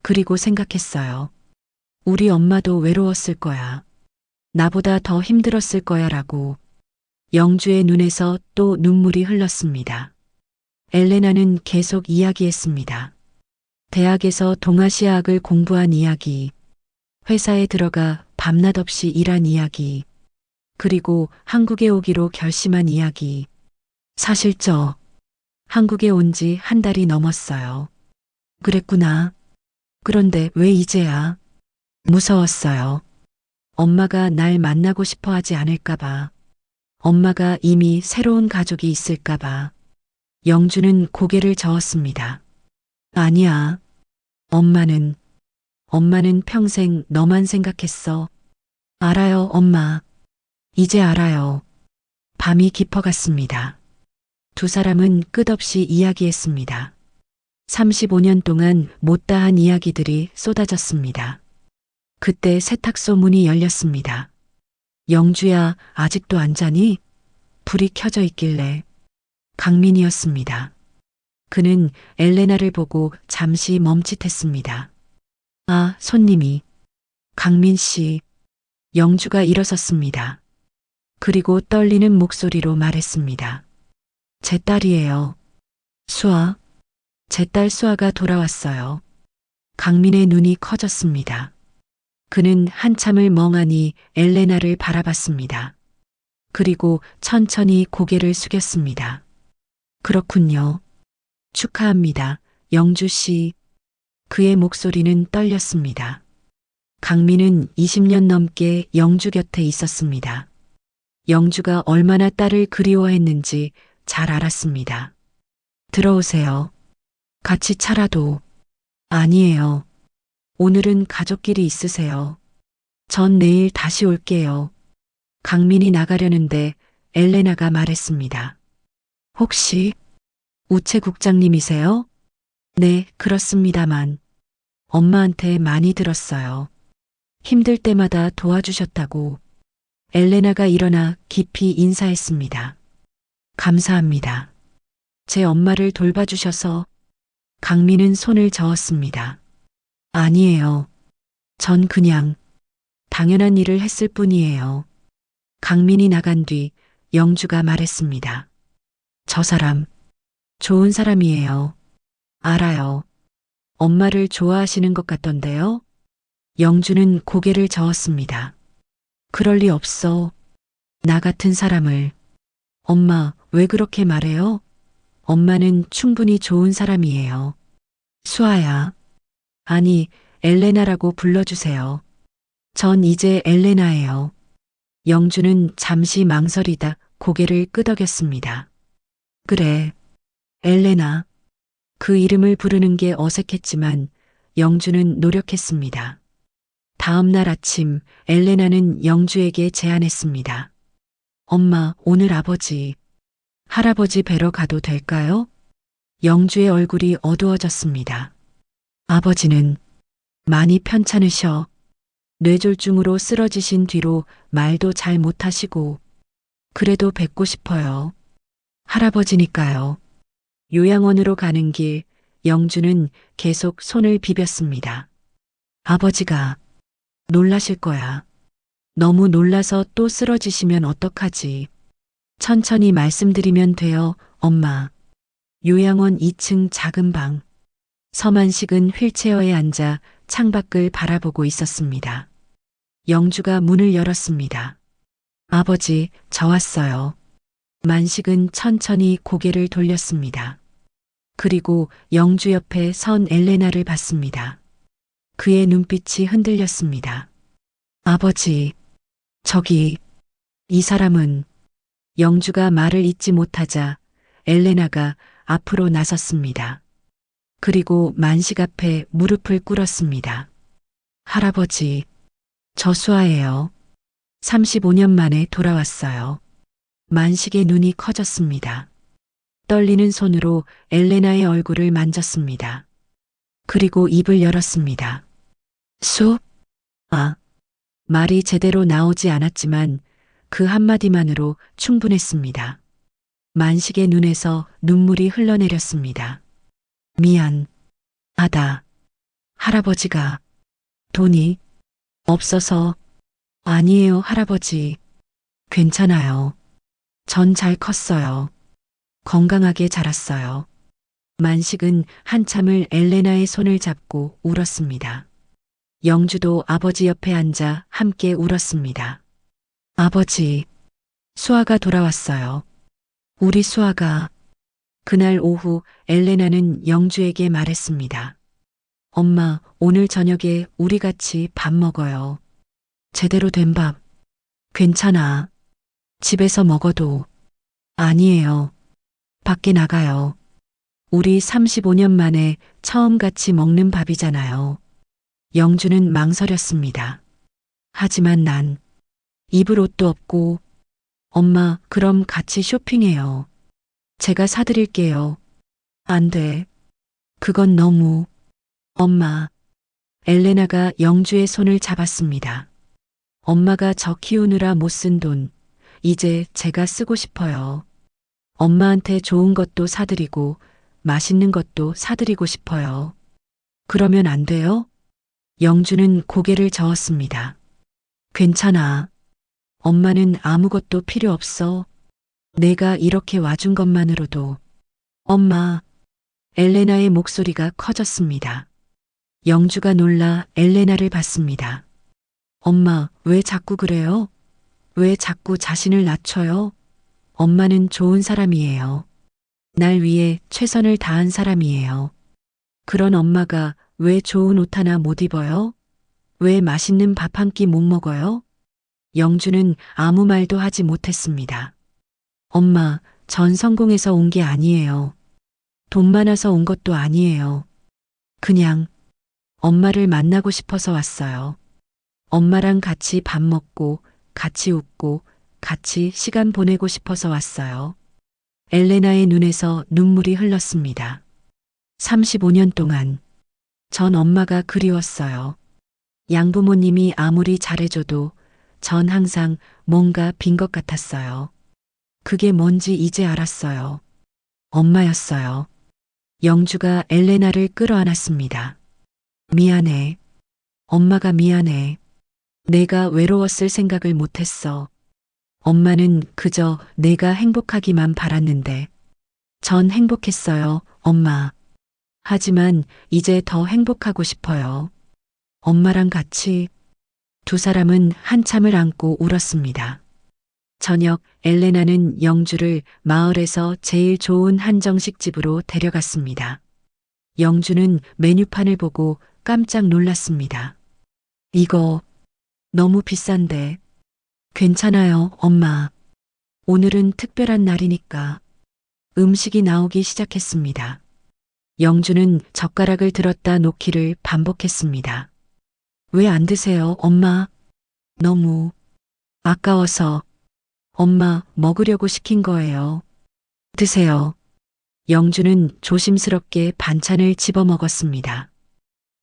그리고 생각했어요. 우리 엄마도 외로웠을 거야. 나보다 더 힘들었을 거야 라고. 영주의 눈에서 또 눈물이 흘렀습니다. 엘레나는 계속 이야기했습니다. 대학에서 동아시아학을 공부한 이야기, 회사에 들어가 밤낮 없이 일한 이야기, 그리고 한국에 오기로 결심한 이야기. 사실 한국에 온 지 한 달이 넘었어요. 그랬구나. 그런데 왜 이제야? 무서웠어요. 엄마가 날 만나고 싶어 하지 않을까봐. 엄마가 이미 새로운 가족이 있을까봐. 영주는 고개를 저었습니다. 아니야. 엄마는 평생 너만 생각했어. 알아요, 엄마. 이제 알아요. 밤이 깊어갔습니다. 두 사람은 끝없이 이야기했습니다. 35년 동안 못다한 이야기들이 쏟아졌습니다. 그때 세탁소 문이 열렸습니다. 영주야, 아직도 안 자니? 불이 켜져 있길래. 강민이었습니다. 그는 엘레나를 보고 잠시 멈칫했습니다. 아, 손님이. 강민 씨. 영주가 일어섰습니다. 그리고 떨리는 목소리로 말했습니다. 제 딸이에요. 수아. 제 딸 수아가 돌아왔어요. 강민의 눈이 커졌습니다. 그는 한참을 멍하니 엘레나를 바라봤습니다. 그리고 천천히 고개를 숙였습니다. 그렇군요. 축하합니다. 영주 씨. 그의 목소리는 떨렸습니다. 강민은 20년 넘게 영주 곁에 있었습니다. 영주가 얼마나 딸을 그리워했는지 잘 알았습니다. 들어오세요. 같이 차라도. 아니에요. 오늘은 가족끼리 있으세요. 전 내일 다시 올게요. 강민이 나가려는데 엘레나가 말했습니다. 혹시 우체국장님이세요? 네, 그렇습니다만. 엄마한테 많이 들었어요. 힘들 때마다 도와주셨다고. 엘레나가 일어나 깊이 인사했습니다. 감사합니다. 제 엄마를 돌봐주셔서. 강민은 손을 저었습니다. 아니에요. 전 그냥 당연한 일을 했을 뿐이에요. 강민이 나간 뒤 영주가 말했습니다. 저 사람 좋은 사람이에요. 알아요. 엄마를 좋아하시는 것 같던데요? 영주는 고개를 저었습니다. 그럴 리 없어. 나 같은 사람을. 엄마, 왜 그렇게 말해요? 엄마는 충분히 좋은 사람이에요. 수아야. 아니, 엘레나라고 불러주세요. 전 이제 엘레나예요. 영주는 잠시 망설이다 고개를 끄덕였습니다. 그래, 엘레나. 그 이름을 부르는 게 어색했지만 영주는 노력했습니다. 다음 날 아침 엘레나는 영주에게 제안했습니다. 엄마, 오늘 아버지, 할아버지 뵈러 가도 될까요? 영주의 얼굴이 어두워졌습니다. 아버지는 많이 편찮으셔. 뇌졸중으로 쓰러지신 뒤로 말도 잘 못하시고. 그래도 뵙고 싶어요. 할아버지니까요. 요양원으로 가는 길 영주는 계속 손을 비볐습니다. 아버지가 놀라실 거야. 너무 놀라서 또 쓰러지시면 어떡하지. 천천히 말씀드리면 돼요, 엄마. 요양원 2층 작은 방. 서만식은 휠체어에 앉아 창밖을 바라보고 있었습니다. 영주가 문을 열었습니다. 아버지, 저 왔어요. 만식은 천천히 고개를 돌렸습니다. 그리고 영주 옆에 선 엘레나를 봤습니다. 그의 눈빛이 흔들렸습니다. 아버지, 저기, 이 사람은. 영주가 말을 잇지 못하자 엘레나가 앞으로 나섰습니다. 그리고 만식 앞에 무릎을 꿇었습니다. 할아버지, 저 수아예요. 35년 만에 돌아왔어요. 만식의 눈이 커졌습니다. 떨리는 손으로 엘레나의 얼굴을 만졌습니다. 그리고 입을 열었습니다. 아, 말이 제대로 나오지 않았지만 그 한마디만으로 충분했습니다. 만식의 눈에서 눈물이 흘러내렸습니다. 미안하다. 할아버지가 돈이 없어서. 아니에요, 할아버지. 괜찮아요. 전 잘 컸어요. 건강하게 자랐어요. 만식은 한참을 엘레나의 손을 잡고 울었습니다. 영주도 아버지 옆에 앉아 함께 울었습니다. 아버지, 수아가 돌아왔어요. 우리 수아가. 그날 오후 엘레나는 영주에게 말했습니다. 엄마, 오늘 저녁에 우리 같이 밥 먹어요. 제대로 된 밥. 괜찮아. 집에서 먹어도. 아니에요. 밖에 나가요. 우리 35년 만에 처음 같이 먹는 밥이잖아요. 영주는 망설였습니다. 하지만 난 입을 옷도 없고. 엄마, 그럼 같이 쇼핑해요. 제가 사드릴게요. 안 돼. 그건 너무. 엄마. 엘레나가 영주의 손을 잡았습니다. 엄마가 저 키우느라 못 쓴 돈, 이제 제가 쓰고 싶어요. 엄마한테 좋은 것도 사드리고 맛있는 것도 사드리고 싶어요. 그러면 안 돼요? 영주는 고개를 저었습니다. 괜찮아. 엄마는 아무것도 필요 없어. 내가 이렇게 와준 것만으로도. 엄마. 엘레나의 목소리가 커졌습니다. 영주가 놀라 엘레나를 봤습니다. 엄마, 왜 자꾸 그래요? 왜 자꾸 자신을 낮춰요? 엄마는 좋은 사람이에요. 날 위해 최선을 다한 사람이에요. 그런 엄마가 왜 좋은 옷 하나 못 입어요? 왜 맛있는 밥 한 끼 못 먹어요? 영주는 아무 말도 하지 못했습니다. 엄마, 전 성공해서 온 게 아니에요. 돈 많아서 온 것도 아니에요. 그냥 엄마를 만나고 싶어서 왔어요. 엄마랑 같이 밥 먹고, 같이 웃고, 같이 시간 보내고 싶어서 왔어요. 엘레나의 눈에서 눈물이 흘렀습니다. 35년 동안 전 엄마가 그리웠어요. 양부모님이 아무리 잘해줘도 전 항상 뭔가 빈 것 같았어요. 그게 뭔지 이제 알았어요. 엄마였어요. 영주가 엘레나를 끌어안았습니다. 미안해. 엄마가 미안해. 내가 외로웠을 생각을 못했어. 엄마는 그저 내가 행복하기만 바랐는데. 전 행복했어요, 엄마. 하지만 이제 더 행복하고 싶어요. 엄마랑 같이. 두 사람은 한참을 안고 울었습니다. 저녁 엘레나는 영주를 마을에서 제일 좋은 한정식 집으로 데려갔습니다. 영주는 메뉴판을 보고 깜짝 놀랐습니다. 이거 너무 비싼데. 괜찮아요, 엄마. 오늘은 특별한 날이니까. 음식이 나오기 시작했습니다. 영주는 젓가락을 들었다 놓기를 반복했습니다. 왜 안 드세요, 엄마? 너무 아까워서. 엄마 먹으려고 시킨 거예요. 드세요. 영주는 조심스럽게 반찬을 집어 먹었습니다.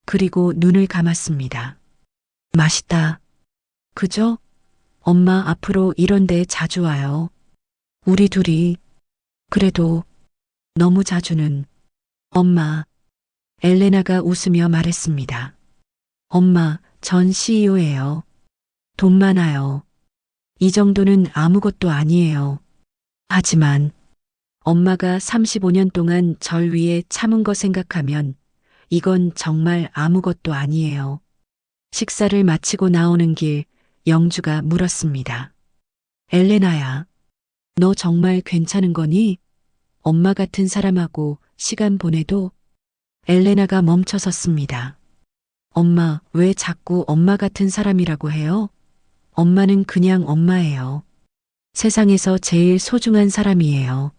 그리고 눈을 감았습니다. 맛있다. 그죠? 엄마 앞으로 이런 데 자주 와요. 우리 둘이. 그래도 너무 자주는. 엄마. 엘레나가 웃으며 말했습니다. 엄마, 전 CEO예요. 돈 많아요. 이 정도는 아무것도 아니에요. 하지만 엄마가 35년 동안 절 위해 참은 거 생각하면 이건 정말 아무것도 아니에요. 식사를 마치고 나오는 길 영주가 물었습니다. 엘레나야, 너 정말 괜찮은 거니? 엄마 같은 사람하고 시간 보내도? 엘레나가 멈춰섰습니다. 엄마, 왜 자꾸 엄마 같은 사람이라고 해요? 엄마는 그냥 엄마예요. 세상에서 제일 소중한 사람이에요.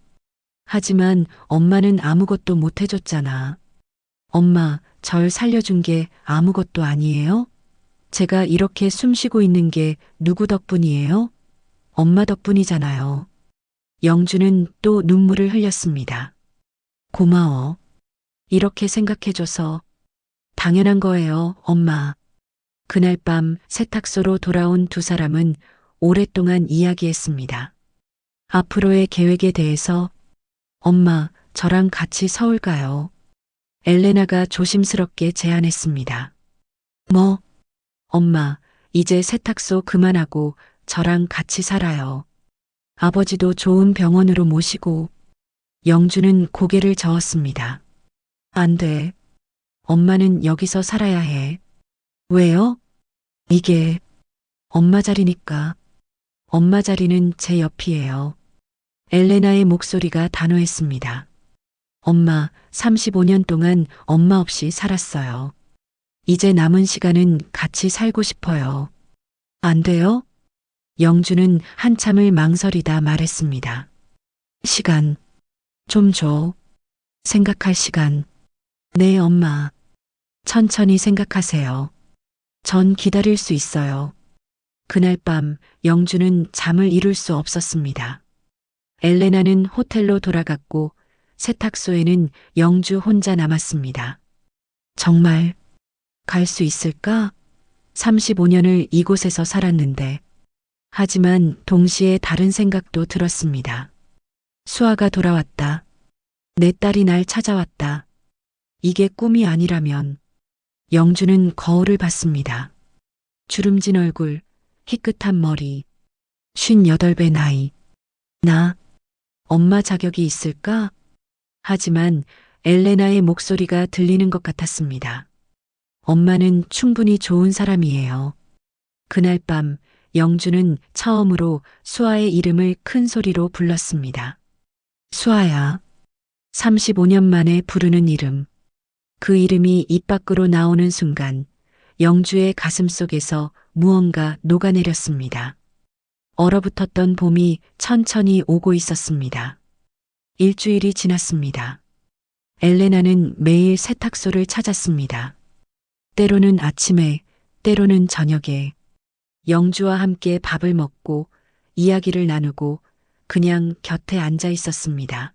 하지만 엄마는 아무것도 못 해줬잖아. 엄마, 절 살려준 게 아무것도 아니에요? 제가 이렇게 숨 쉬고 있는 게 누구 덕분이에요? 엄마 덕분이잖아요. 영주는 또 눈물을 흘렸습니다. 고마워. 이렇게 생각해줘서. 당연한 거예요, 엄마. 그날 밤 세탁소로 돌아온 두 사람은 오랫동안 이야기했습니다. 앞으로의 계획에 대해서. 엄마, 저랑 같이 서울 가요. 엘레나가 조심스럽게 제안했습니다. 뭐? 엄마, 이제 세탁소 그만하고 저랑 같이 살아요. 아버지도 좋은 병원으로 모시고. 영주는 고개를 저었습니다. 안 돼. 엄마는 여기서 살아야 해. 왜요? 이게 엄마 자리니까. 엄마 자리는 제 옆이에요. 엘레나의 목소리가 단호했습니다. 엄마, 35년 동안 엄마 없이 살았어요. 이제 남은 시간은 같이 살고 싶어요. 안 돼요? 영주는 한참을 망설이다 말했습니다. 시간 좀 줘. 생각할 시간. 네, 엄마. 천천히 생각하세요. 전 기다릴 수 있어요. 그날 밤 영주는 잠을 이룰 수 없었습니다. 엘레나는 호텔로 돌아갔고 세탁소에는 영주 혼자 남았습니다. 정말 갈 수 있을까? 35년을 이곳에서 살았는데, 하지만 동시에 다른 생각도 들었습니다. 수아가 돌아왔다. 내 딸이 날 찾아왔다. 이게 꿈이 아니라면. 영주는 거울을 봤습니다. 주름진 얼굴, 희끗한 머리, 58배 나이. 나, 엄마 자격이 있을까? 하지만 엘레나의 목소리가 들리는 것 같았습니다. 엄마는 충분히 좋은 사람이에요. 그날 밤 영주는 처음으로 수아의 이름을 큰 소리로 불렀습니다. 수아야. 35년 만에 부르는 이름. 그 이름이 입 밖으로 나오는 순간 영주의 가슴 속에서 무언가 녹아내렸습니다. 얼어붙었던 봄이 천천히 오고 있었습니다. 일주일이 지났습니다. 엘레나는 매일 세탁소를 찾았습니다. 때로는 아침에, 때로는 저녁에 영주와 함께 밥을 먹고 이야기를 나누고 그냥 곁에 앉아 있었습니다.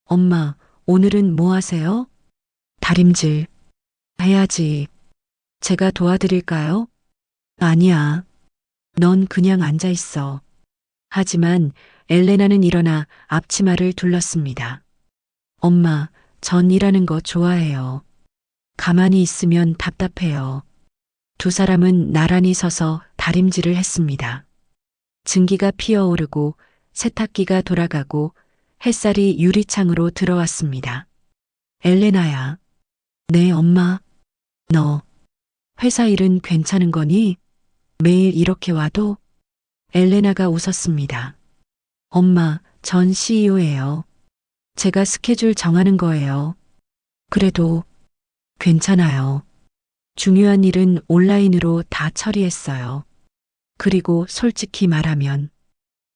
엄마, 오늘은 뭐 하세요? 다림질. 해야지. 제가 도와드릴까요? 아니야. 넌 그냥 앉아 있어. 하지만 엘레나는 일어나 앞치마를 둘렀습니다. 엄마, 전 일하는 거 좋아해요. 가만히 있으면 답답해요. 두 사람은 나란히 서서 다림질을 했습니다. 증기가 피어오르고 세탁기가 돌아가고 햇살이 유리창으로 들어왔습니다. 엘레나야. 네, 엄마. 너, 회사 일은 괜찮은 거니? 매일 이렇게 와도? 엘레나가 웃었습니다. 엄마, 전 CEO예요. 제가 스케줄 정하는 거예요. 그래도 괜찮아요. 중요한 일은 온라인으로 다 처리했어요. 그리고 솔직히 말하면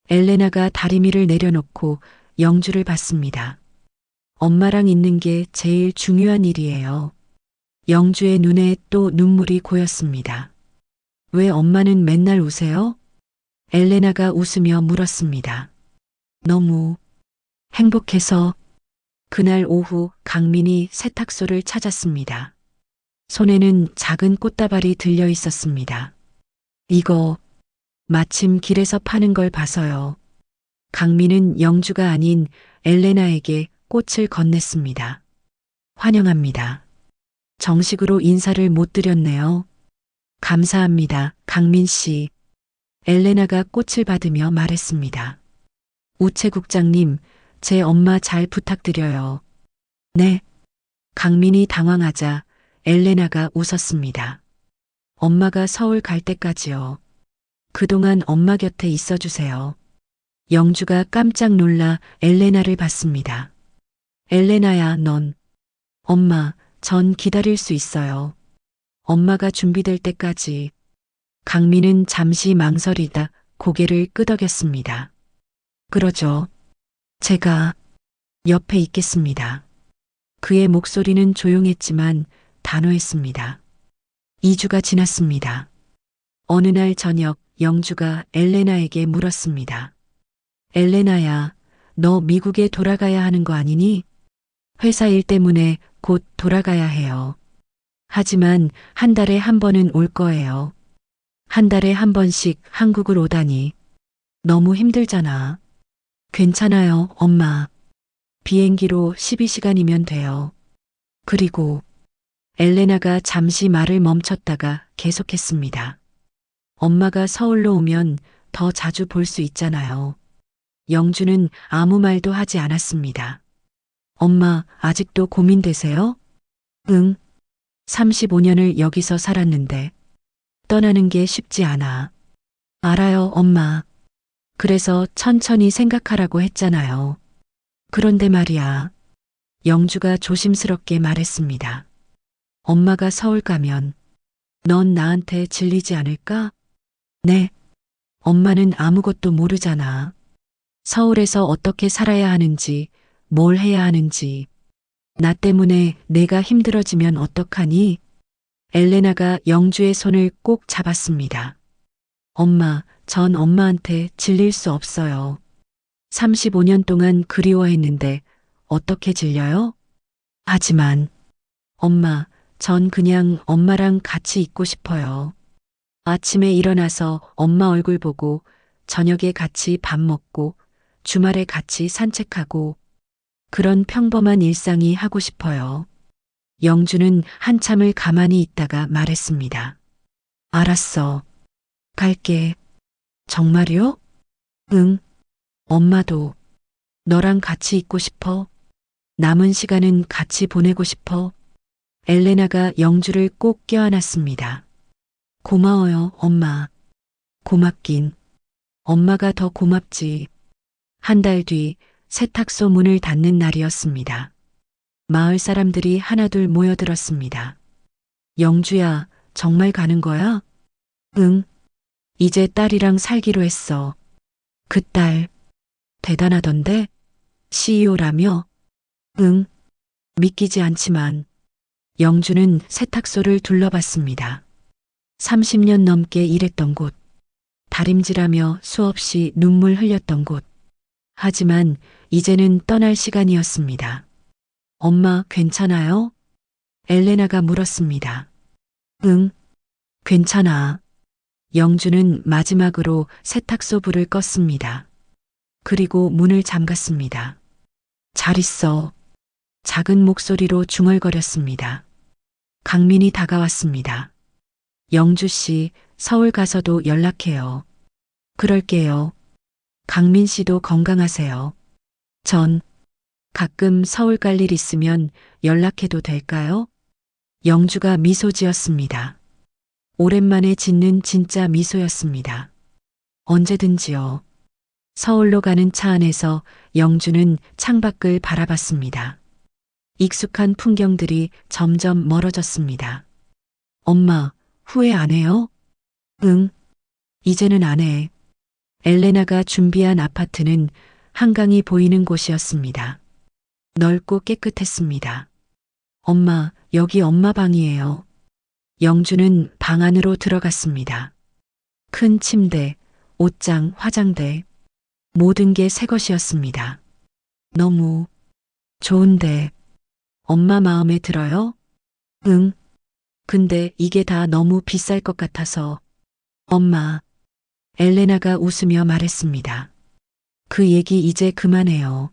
엘레나가 다리미를 내려놓고 영주를 봤습니다. 엄마랑 있는 게 제일 중요한 일이에요. 영주의 눈에 또 눈물이 고였습니다. 왜 엄마는 맨날 우세요? 엘레나가 웃으며 물었습니다. 너무 행복해서. 그날 오후 강민이 세탁소를 찾았습니다. 손에는 작은 꽃다발이 들려 있었습니다. 이거 마침 길에서 파는 걸 봐서요. 강민은 영주가 아닌 엘레나에게 꽃을 건넸습니다. 환영합니다. 정식으로 인사를 못 드렸네요. 감사합니다, 강민 씨. 엘레나가 꽃을 받으며 말했습니다. 우체국장님, 제 엄마 잘 부탁드려요. 네. 강민이 당황하자 엘레나가 웃었습니다. 엄마가 서울 갈 때까지요. 그동안 엄마 곁에 있어 주세요. 영주가 깜짝 놀라 엘레나를 봤습니다. 엘레나야, 넌. 엄마, 전 기다릴 수 있어요. 엄마가 준비될 때까지. 강민은 잠시 망설이다 고개를 끄덕였습니다. 그러죠. 제가 옆에 있겠습니다. 그의 목소리는 조용했지만 단호했습니다. 2주가 지났습니다. 어느 날 저녁 영주가 엘레나에게 물었습니다. 엘레나야, 너 미국에 돌아가야 하는 거 아니니? 회사 일 때문에 곧 돌아가야 해요. 하지만 한 달에 한 번은 올 거예요. 한 달에 한 번씩 한국을 오다니. 너무 힘들잖아. 괜찮아요, 엄마. 비행기로 12시간이면 돼요. 그리고 엘레나가 잠시 말을 멈췄다가 계속했습니다. 엄마가 서울로 오면 더 자주 볼 수 있잖아요. 영주는 아무 말도 하지 않았습니다. 엄마, 아직도 고민되세요? 응. 35년을 여기서 살았는데 떠나는 게 쉽지 않아. 알아요, 엄마. 그래서 천천히 생각하라고 했잖아요. 그런데 말이야. 영주가 조심스럽게 말했습니다. 엄마가 서울 가면 넌 나한테 질리지 않을까? 네. 엄마는 아무것도 모르잖아. 서울에서 어떻게 살아야 하는지, 뭘 해야 하는지. 나 때문에 내가 힘들어지면 어떡하니? 엘레나가 영주의 손을 꼭 잡았습니다. 엄마, 전 엄마한테 질릴 수 없어요. 35년 동안 그리워했는데 어떻게 질려요? 하지만 엄마, 전 그냥 엄마랑 같이 있고 싶어요. 아침에 일어나서 엄마 얼굴 보고 저녁에 같이 밥 먹고 주말에 같이 산책하고 그런 평범한 일상이 하고 싶어요. 영주는 한참을 가만히 있다가 말했습니다. 알았어. 갈게. 정말요? 응. 엄마도 너랑 같이 있고 싶어. 남은 시간은 같이 보내고 싶어. 엘레나가 영주를 꼭 껴안았습니다. 고마워요, 엄마. 고맙긴. 엄마가 더 고맙지. 한 달 뒤 세탁소 문을 닫는 날이었습니다. 마을 사람들이 하나둘 모여들었습니다. 영주야, 정말 가는 거야? 응. 이제 딸이랑 살기로 했어. 그 딸, 대단하던데? CEO라며? 응. 믿기지 않지만 영주는 세탁소를 둘러봤습니다. 30년 넘게 일했던 곳, 다림질하며 수없이 눈물 흘렸던 곳. 하지만 이제는 떠날 시간이었습니다. 엄마 괜찮아요? 엘레나가 물었습니다. 응, 괜찮아. 영주는 마지막으로 세탁소 불을 껐습니다. 그리고 문을 잠갔습니다. 잘 있어. 작은 목소리로 중얼거렸습니다. 강민이 다가왔습니다. 영주 씨, 서울 가서도 연락해요. 그럴게요. 강민 씨도 건강하세요. 전 가끔 서울 갈 일 있으면 연락해도 될까요? 영주가 미소 지었습니다. 오랜만에 짓는 진짜 미소였습니다. 언제든지요. 서울로 가는 차 안에서 영주는 창밖을 바라봤습니다. 익숙한 풍경들이 점점 멀어졌습니다. 엄마, 후회 안 해요? 응, 이제는 안 해. 엘레나가 준비한 아파트는 한강이 보이는 곳이었습니다. 넓고 깨끗했습니다. 엄마, 여기 엄마 방이에요. 영주는 방 안으로 들어갔습니다. 큰 침대, 옷장, 화장대, 모든 게 새 것이었습니다. 너무 좋은데 엄마 마음에 들어요? 응. 근데 이게 다 너무 비쌀 것 같아서. 엄마, 엘레나가 웃으며 말했습니다. 그 얘기 이제 그만해요.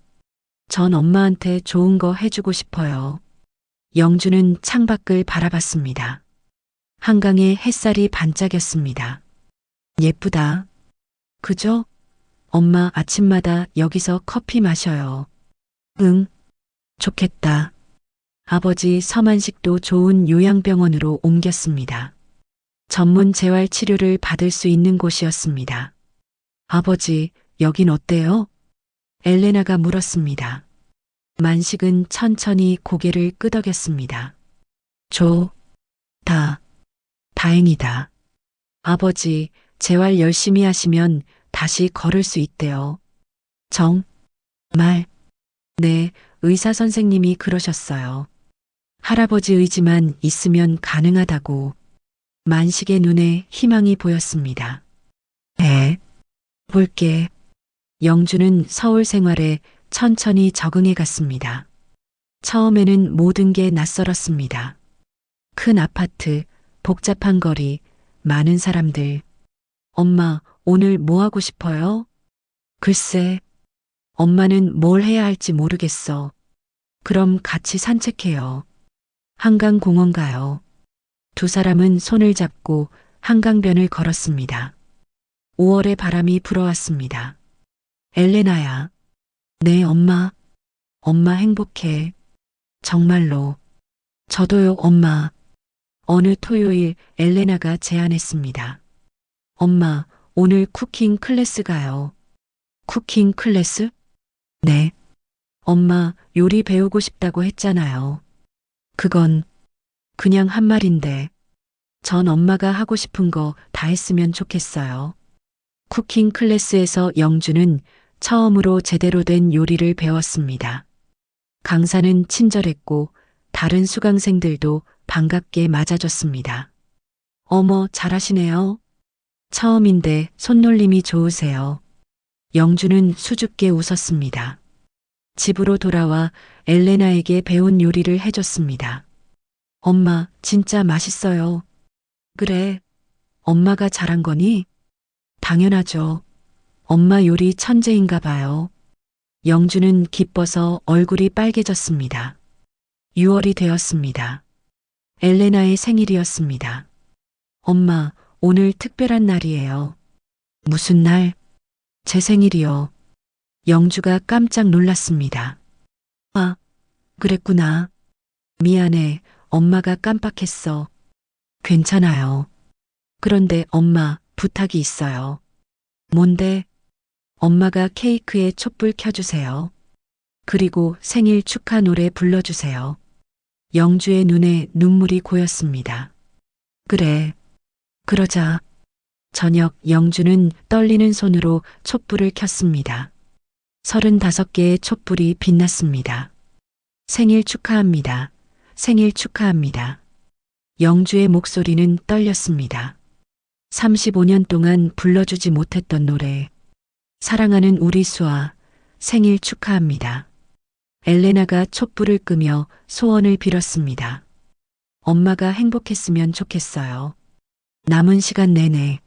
전 엄마한테 좋은 거 해주고 싶어요. 영주는 창밖을 바라봤습니다. 한강에 햇살이 반짝였습니다. 예쁘다. 그죠? 엄마 아침마다 여기서 커피 마셔요. 응, 좋겠다. 아버지 서만식도 좋은 요양병원으로 옮겼습니다. 전문 재활 치료를 받을 수 있는 곳이었습니다. 아버지, 여긴 어때요? 엘레나가 물었습니다. 만식은 천천히 고개를 끄덕였습니다. 다행이다. 아버지, 재활 열심히 하시면 다시 걸을 수 있대요. 정말? 네, 의사 선생님이 그러셨어요. 할아버지 의지만 있으면 가능하다고. 만식의 눈에 희망이 보였습니다. 볼게. 영주는 서울 생활에 천천히 적응해 갔습니다. 처음에는 모든 게 낯설었습니다. 큰 아파트, 복잡한 거리, 많은 사람들. 엄마, 오늘 뭐 하고 싶어요? 글쎄, 엄마는 뭘 해야 할지 모르겠어. 그럼 같이 산책해요. 한강공원 가요. 두 사람은 손을 잡고 한강변을 걸었습니다. 5월의 바람이 불어왔습니다. 엘레나야. 네, 엄마. 엄마 행복해. 정말로. 저도요, 엄마. 어느 토요일 엘레나가 제안했습니다. 엄마, 오늘 쿠킹 클래스 가요. 쿠킹 클래스? 네. 엄마 요리 배우고 싶다고 했잖아요. 그건 그냥 한 말인데 전 엄마가 하고 싶은 거 다 했으면 좋겠어요. 쿠킹 클래스에서 영주는 처음으로 제대로 된 요리를 배웠습니다. 강사는 친절했고 다른 수강생들도 반갑게 맞아줬습니다. 어머, 잘하시네요. 처음인데 손놀림이 좋으세요. 영주는 수줍게 웃었습니다. 집으로 돌아와 엘레나에게 배운 요리를 해줬습니다. 엄마, 진짜 맛있어요. 그래. 엄마가 잘한 거니? 당연하죠. 엄마 요리 천재인가 봐요. 영주는 기뻐서 얼굴이 빨개졌습니다. 6월이 되었습니다. 엘레나의 생일이었습니다. 엄마, 오늘 특별한 날이에요. 무슨 날? 제 생일이요. 영주가 깜짝 놀랐습니다. 아, 그랬구나. 미안해. 엄마가 깜빡했어. 괜찮아요. 그런데 엄마, 부탁이 있어요. 뭔데? 엄마가 케이크에 촛불 켜주세요. 그리고 생일 축하 노래 불러주세요. 영주의 눈에 눈물이 고였습니다. 그래. 그러자. 저녁 영주는 떨리는 손으로 촛불을 켰습니다. 35개의 촛불이 빛났습니다. 생일 축하합니다. 생일 축하합니다. 영주의 목소리는 떨렸습니다. 35년 동안 불러주지 못했던 노래. 사랑하는 우리 수아, 생일 축하합니다. 엘레나가 촛불을 끄며 소원을 빌었습니다. 엄마가 행복했으면 좋겠어요. 남은 시간 내내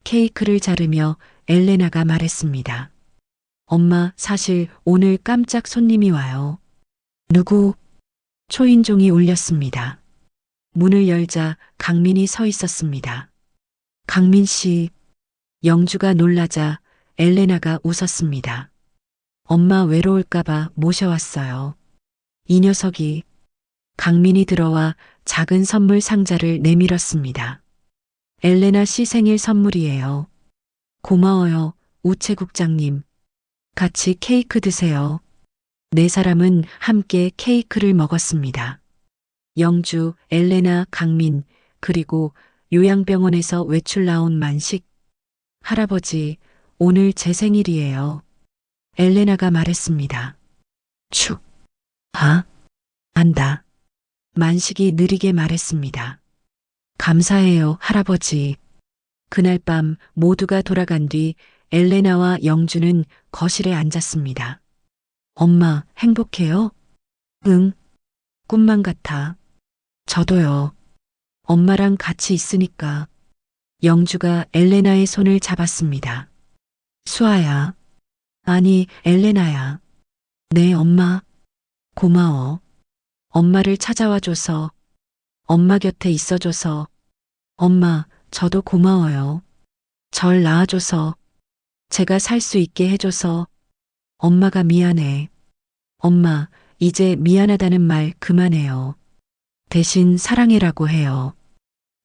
케이크를 자르며 엘레나가 말했습니다. 엄마, 사실 오늘 깜짝 손님이 와요. 누구? 초인종이 울렸습니다. 문을 열자 강민이 서 있었습니다. 강민 씨. 영주가 놀라자 엘레나가 웃었습니다. 엄마 외로울까봐 모셔왔어요. 이 녀석이. 강민이 들어와 작은 선물 상자를 내밀었습니다. 엘레나 씨 생일 선물이에요. 고마워요, 우체국장님. 같이 케이크 드세요. 네 사람은 함께 케이크를 먹었습니다. 영주, 엘레나, 강민, 그리고 요양병원에서 외출 나온 만식. 할아버지, 오늘 제 생일이에요. 엘레나가 말했습니다. 축. 안다. 만식이 느리게 말했습니다. 감사해요, 할아버지. 그날 밤 모두가 돌아간 뒤 엘레나와 영주는 거실에 앉았습니다. 엄마, 행복해요? 응. 꿈만 같아. 저도요. 엄마랑 같이 있으니까. 영주가 엘레나의 손을 잡았습니다. 수아야. 아니, 엘레나야. 네, 엄마. 고마워. 엄마를 찾아와줘서. 엄마 곁에 있어줘서. 엄마, 저도 고마워요. 절 낳아줘서. 제가 살 수 있게 해줘서. 엄마가 미안해. 엄마, 이제 미안하다는 말 그만해요. 대신 사랑해라고 해요.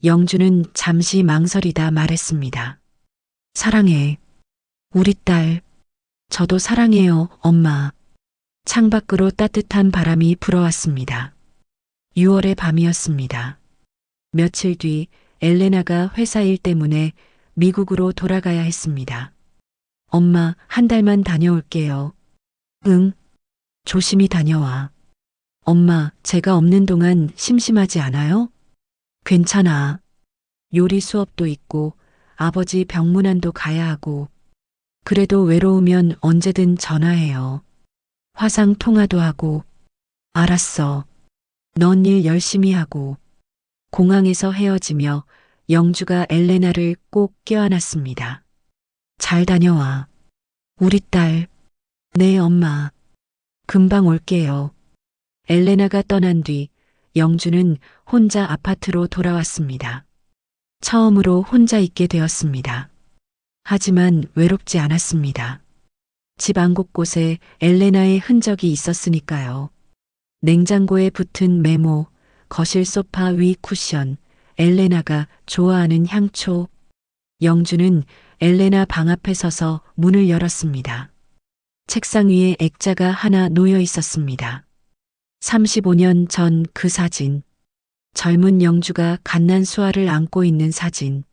영주는 잠시 망설이다 말했습니다. 사랑해. 우리 딸. 저도 사랑해요, 엄마. 창밖으로 따뜻한 바람이 불어왔습니다. 6월의 밤이었습니다. 며칠 뒤 엘레나가 회사 일 때문에 미국으로 돌아가야 했습니다. 엄마, 한 달만 다녀올게요. 응. 조심히 다녀와. 엄마, 제가 없는 동안 심심하지 않아요? 괜찮아. 요리 수업도 있고 아버지 병문안도 가야 하고. 그래도 외로우면 언제든 전화해요. 화상 통화도 하고. 알았어. 넌 일 열심히 하고. 공항에서 헤어지며 영주가 엘레나를 꼭 껴안았습니다. 잘 다녀와. 우리 딸. 네, 엄마. 금방 올게요. 엘레나가 떠난 뒤 영주는 혼자 아파트로 돌아왔습니다. 처음으로 혼자 있게 되었습니다. 하지만 외롭지 않았습니다. 집 안 곳곳에 엘레나의 흔적이 있었으니까요. 냉장고에 붙은 메모, 거실 소파 위 쿠션, 엘레나가 좋아하는 향초. 영주는 엘레나 방 앞에 서서 문을 열었습니다. 책상 위에 액자가 하나 놓여 있었습니다. 35년 전 그 사진. 젊은 영주가 갓난 수아를 안고 있는 사진.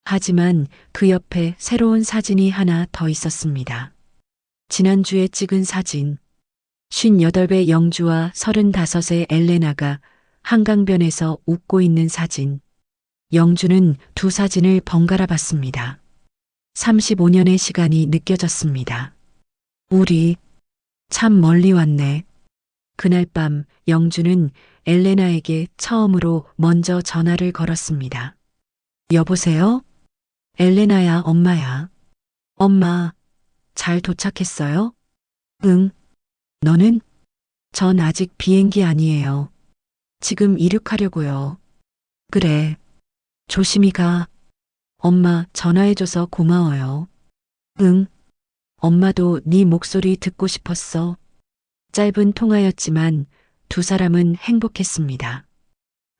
하지만 그 옆에 새로운 사진이 하나 더 있었습니다. 지난주에 찍은 사진. 58배 영주와 35의 엘레나가 한강변에서 웃고 있는 사진. 영주는 두 사진을 번갈아 봤습니다. 35년의 시간이 느껴졌습니다. 우리 참 멀리 왔네. 그날 밤 영주는 엘레나에게 처음으로 먼저 전화를 걸었습니다. 여보세요? 엘레나야, 엄마야. 엄마, 잘 도착했어요? 응. 너는? 전 아직 비행기 아니에요. 지금 이륙하려고요. 그래. 조심히 가. 엄마, 전화해줘서 고마워요. 응. 엄마도 네 목소리 듣고 싶었어. 짧은 통화였지만 두 사람은 행복했습니다.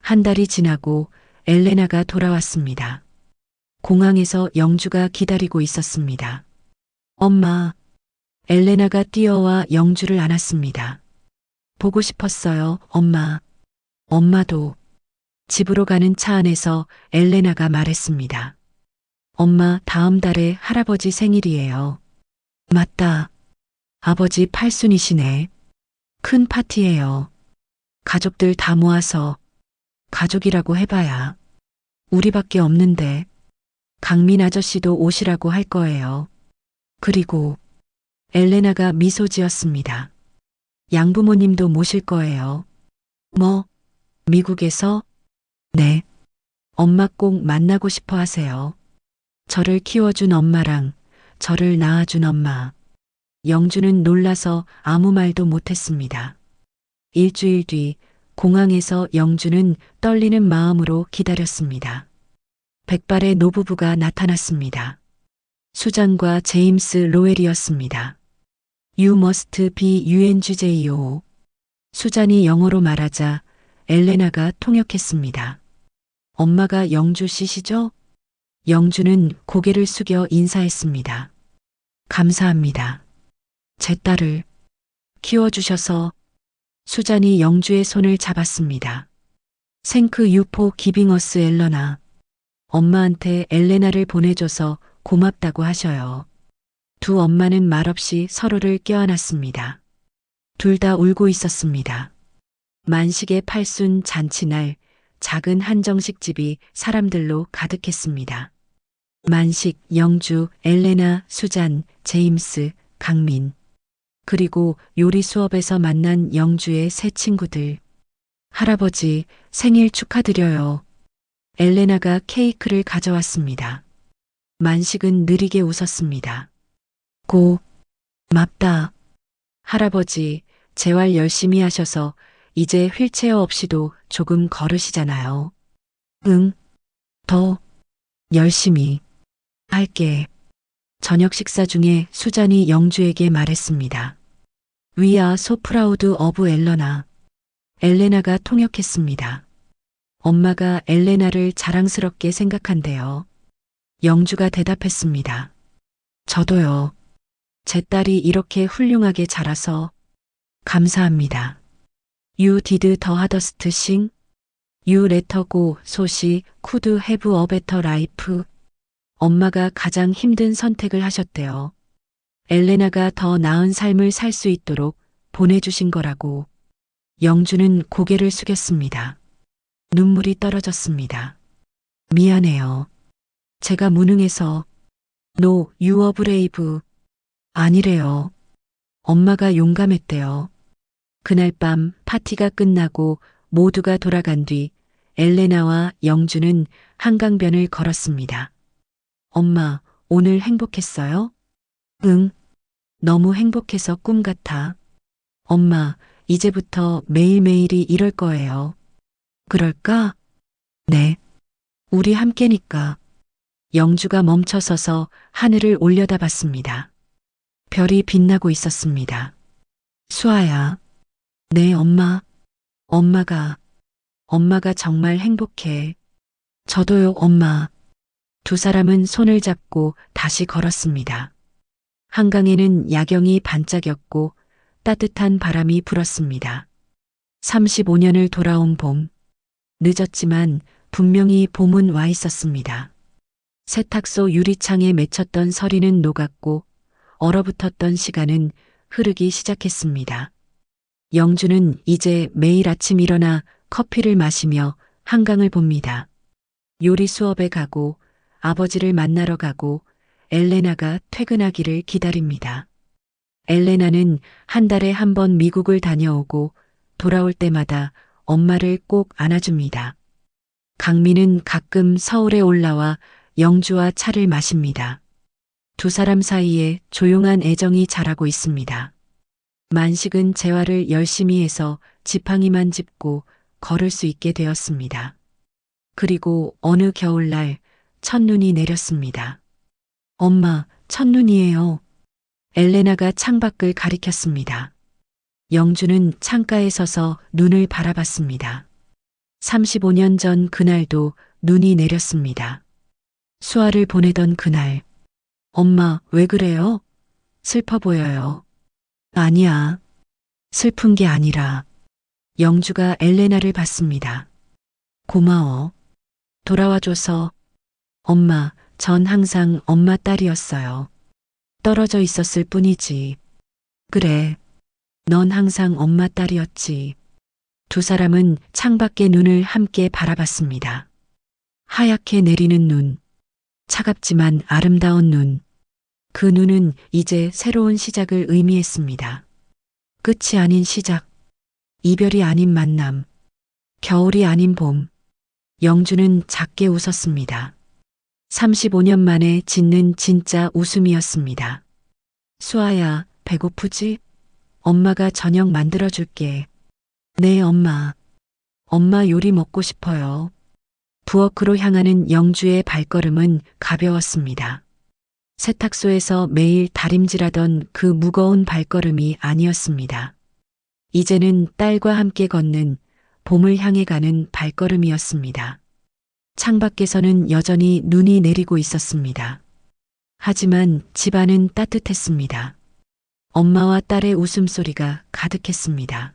한 달이 지나고 엘레나가 돌아왔습니다. 공항에서 영주가 기다리고 있었습니다. 엄마, 엘레나가 뛰어와 영주를 안았습니다. 보고 싶었어요, 엄마. 엄마도. 집으로 가는 차 안에서 엘레나가 말했습니다. 엄마, 다음 달에 할아버지 생일이에요. 맞다. 아버지 팔순이시네. 큰 파티예요. 가족들 다 모아서. 가족이라고 해봐야 우리밖에 없는데 강민 아저씨도 오시라고 할 거예요. 그리고 엘레나가 미소 지었습니다. 양부모님도 모실 거예요. 뭐, 미국에서? 네. 엄마 꼭 만나고 싶어 하세요. 저를 키워준 엄마랑 저를 낳아준 엄마. 영주는 놀라서 아무 말도 못했습니다. 일주일 뒤 공항에서 영주는 떨리는 마음으로 기다렸습니다. 백발의 노부부가 나타났습니다. 수잔과 제임스 로웰이었습니다. You must be UNGJO. 수잔이 영어로 말하자 엘레나가 통역했습니다. 엄마가 영주 씨시죠? 영주는 고개를 숙여 인사했습니다. 감사합니다. 제 딸을 키워주셔서. 수잔이 영주의 손을 잡았습니다. 생크 유포 기빙어스 엘러나. 엄마한테 엘레나를 보내줘서 고맙다고 하셔요. 두 엄마는 말없이 서로를 껴안았습니다. 둘 다 울고 있었습니다. 만식의 팔순 잔치날 작은 한정식 집이 사람들로 가득했습니다. 만식, 영주, 엘레나, 수잔, 제임스, 강민. 그리고 요리 수업에서 만난 영주의 새 친구들. 할아버지, 생일 축하드려요. 엘레나가 케이크를 가져왔습니다. 만식은 느리게 웃었습니다. 맙다. 할아버지, 재활 열심히 하셔서 이제 휠체어 없이도 조금 걸으시잖아요. 응, 더 열심히 할게. 저녁 식사 중에 수잔이 영주에게 말했습니다. We are so proud of 엘레나. 엘레나가 통역했습니다. 엄마가 엘레나를 자랑스럽게 생각한대요. 영주가 대답했습니다. 저도요. 제 딸이 이렇게 훌륭하게 자라서 감사합니다. You did the hardest thing. You let her go so she could have a better life. 엄마가 가장 힘든 선택을 하셨대요. 엘레나가 더 나은 삶을 살 수 있도록 보내주신 거라고. 영주는 고개를 숙였습니다. 눈물이 떨어졌습니다. 미안해요. 제가 무능해서. No, you are brave. 아니래요. 엄마가 용감했대요. 그날 밤 파티가 끝나고 모두가 돌아간 뒤 엘레나와 영주는 한강변을 걸었습니다. 엄마, 오늘 행복했어요? 응. 너무 행복해서 꿈 같아. 엄마, 이제부터 매일매일이 이럴 거예요. 그럴까? 네. 우리 함께니까. 영주가 멈춰서서 하늘을 올려다봤습니다. 별이 빛나고 있었습니다. 수아야. 네, 엄마. 엄마가 정말 행복해. 저도요, 엄마. 두 사람은 손을 잡고 다시 걸었습니다. 한강에는 야경이 반짝였고 따뜻한 바람이 불었습니다. 35년을 돌아온 봄. 늦었지만 분명히 봄은 와 있었습니다. 세탁소 유리창에 맺혔던 서리는 녹았고 얼어붙었던 시간은 흐르기 시작했습니다. 영주는 이제 매일 아침 일어나 커피를 마시며 한강을 봅니다. 요리 수업에 가고 아버지를 만나러 가고 엘레나가 퇴근하기를 기다립니다. 엘레나는 한 달에 한 번 미국을 다녀오고 돌아올 때마다 엄마를 꼭 안아줍니다. 강민은 가끔 서울에 올라와 영주와 차를 마십니다. 두 사람 사이에 조용한 애정이 자라고 있습니다. 만식은 재활을 열심히 해서 지팡이만 짚고 걸을 수 있게 되었습니다. 그리고 어느 겨울날 첫눈이 내렸습니다. 엄마, 첫눈이에요. 엘레나가 창밖을 가리켰습니다. 영주는 창가에 서서 눈을 바라봤습니다. 35년 전 그날도 눈이 내렸습니다. 수아를 보내던 그날. 엄마, 왜 그래요? 슬퍼 보여요. 아니야. 슬픈 게 아니라. 영주가 엘레나를 봤습니다. 고마워. 돌아와줘서. 엄마, 전 항상 엄마 딸이었어요. 떨어져 있었을 뿐이지. 그래. 넌 항상 엄마 딸이었지. 두 사람은 창밖의 눈을 함께 바라봤습니다. 하얗게 내리는 눈. 차갑지만 아름다운 눈. 그 눈은 이제 새로운 시작을 의미했습니다. 끝이 아닌 시작. 이별이 아닌 만남. 겨울이 아닌 봄. 영주는 작게 웃었습니다. 35년 만에 짓는 진짜 웃음이었습니다. 수아야, 배고프지? 엄마가 저녁 만들어줄게. 네, 엄마. 엄마 요리 먹고 싶어요. 부엌으로 향하는 영주의 발걸음은 가벼웠습니다. 세탁소에서 매일 다림질하던 그 무거운 발걸음이 아니었습니다. 이제는 딸과 함께 걷는 봄을 향해 가는 발걸음이었습니다. 창밖에서는 여전히 눈이 내리고 있었습니다. 하지만 집안은 따뜻했습니다. 엄마와 딸의 웃음소리가 가득했습니다.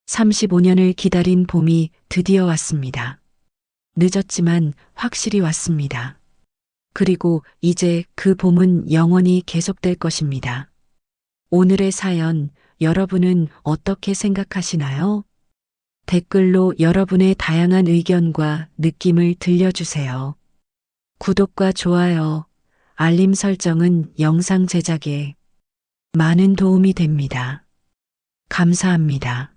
35년을 기다린 봄이 드디어 왔습니다. 늦었지만 확실히 왔습니다. 그리고 이제 그 봄은 영원히 계속될 것입니다. 오늘의 사연, 여러분은 어떻게 생각하시나요? 댓글로 여러분의 다양한 의견과 느낌을 들려주세요. 구독과 좋아요, 알림 설정은 영상 제작에 많은 도움이 됩니다. 감사합니다.